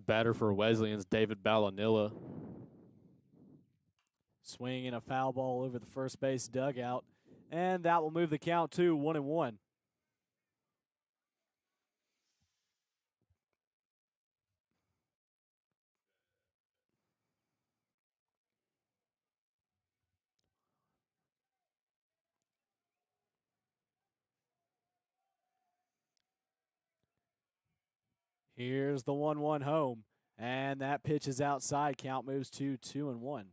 Batter for Wesleyan's David Ballanilla. Swinging a foul ball over the first base dugout, and that will move the count to 1-1. Here's the 1-1 home, and that pitch is outside. Count moves to 2-1.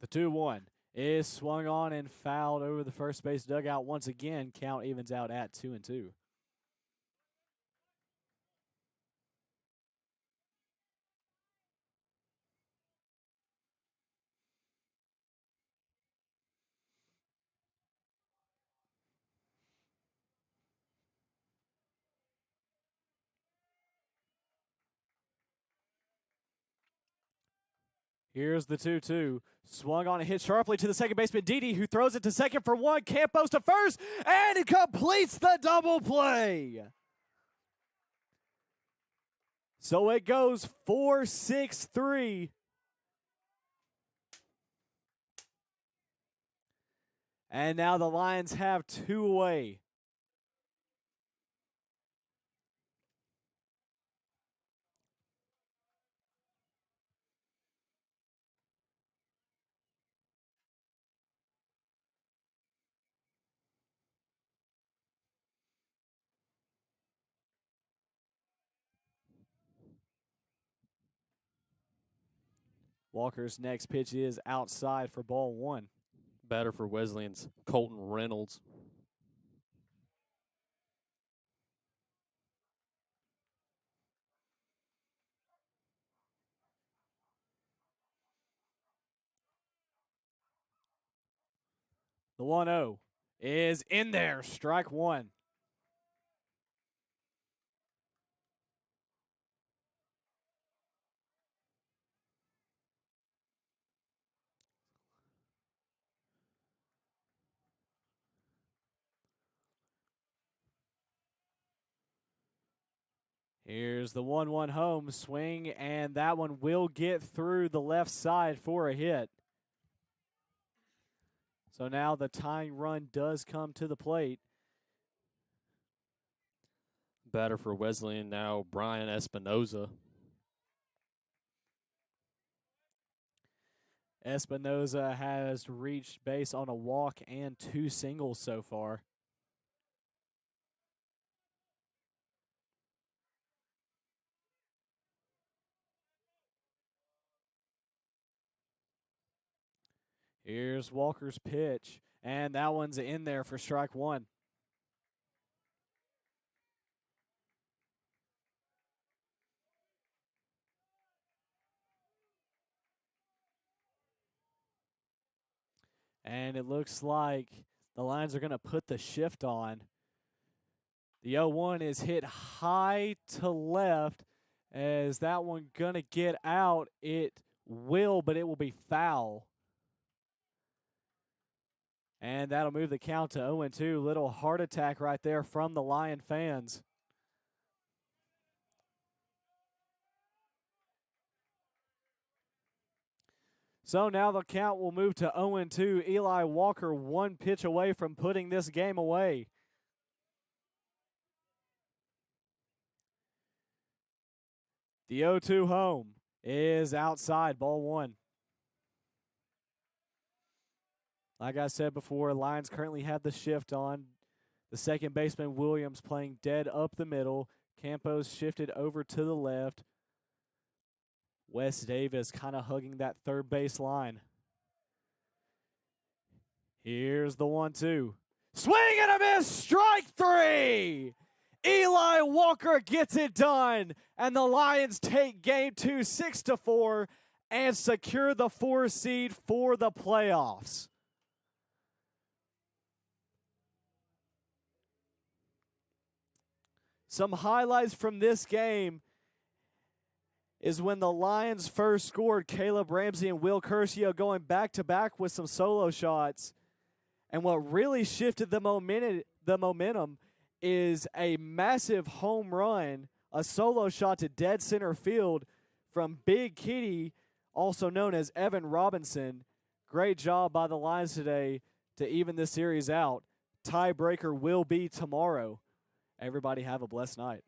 The 2-1 is swung on and fouled over the first base dugout once again. Count evens out at 2-2. Here's the 2-2. Swung on and hit sharply to the second baseman, Didi, who throws it to second for one. Campos to first, and he completes the double play. So it goes 4-6-3. And now the Lions have two away. Walker's next pitch is outside for ball one. Batter for Wesleyan's Colton Reynolds. The 1-0 is in there. Strike one. Here's the 1-1 home swing, and that one will get through the left side for a hit. So now the tying run does come to the plate. Batter for Wesleyan now, Brian Espinoza. Espinoza has reached base on a walk and two singles so far. Here's Walker's pitch, and that one's in there for strike one. And it looks like the Lions are going to put the shift on. The 0-1 is hit high to left. Is that one going to get out? It will, but it will be foul. And that'll move the count to 0-2. Little heart attack right there from the Lion fans. So now the count will move to 0-2. Eli Walker one pitch away from putting this game away. The 0-2 home is outside, ball one. Like I said before, Lions currently have the shift on. The second baseman, Williams, playing dead up the middle. Campos shifted over to the left. Wes Davis kind of hugging that third base line. Here's the 1-2. Swing and a miss, strike three! Eli Walker gets it done, and the Lions take game two 6-4 and secure the 4 seed for the playoffs. Some highlights from this game. is when the Lions first scored. Caleb Ramsey and Will Curcio going back-to-back with some solo shots. And what really shifted the momentum is a massive home run, a solo shot to dead center field from Big Kitty, also known as Evan Robinson. Great job by the Lions today to even this series out. Tiebreaker will be tomorrow. Everybody have a blessed night.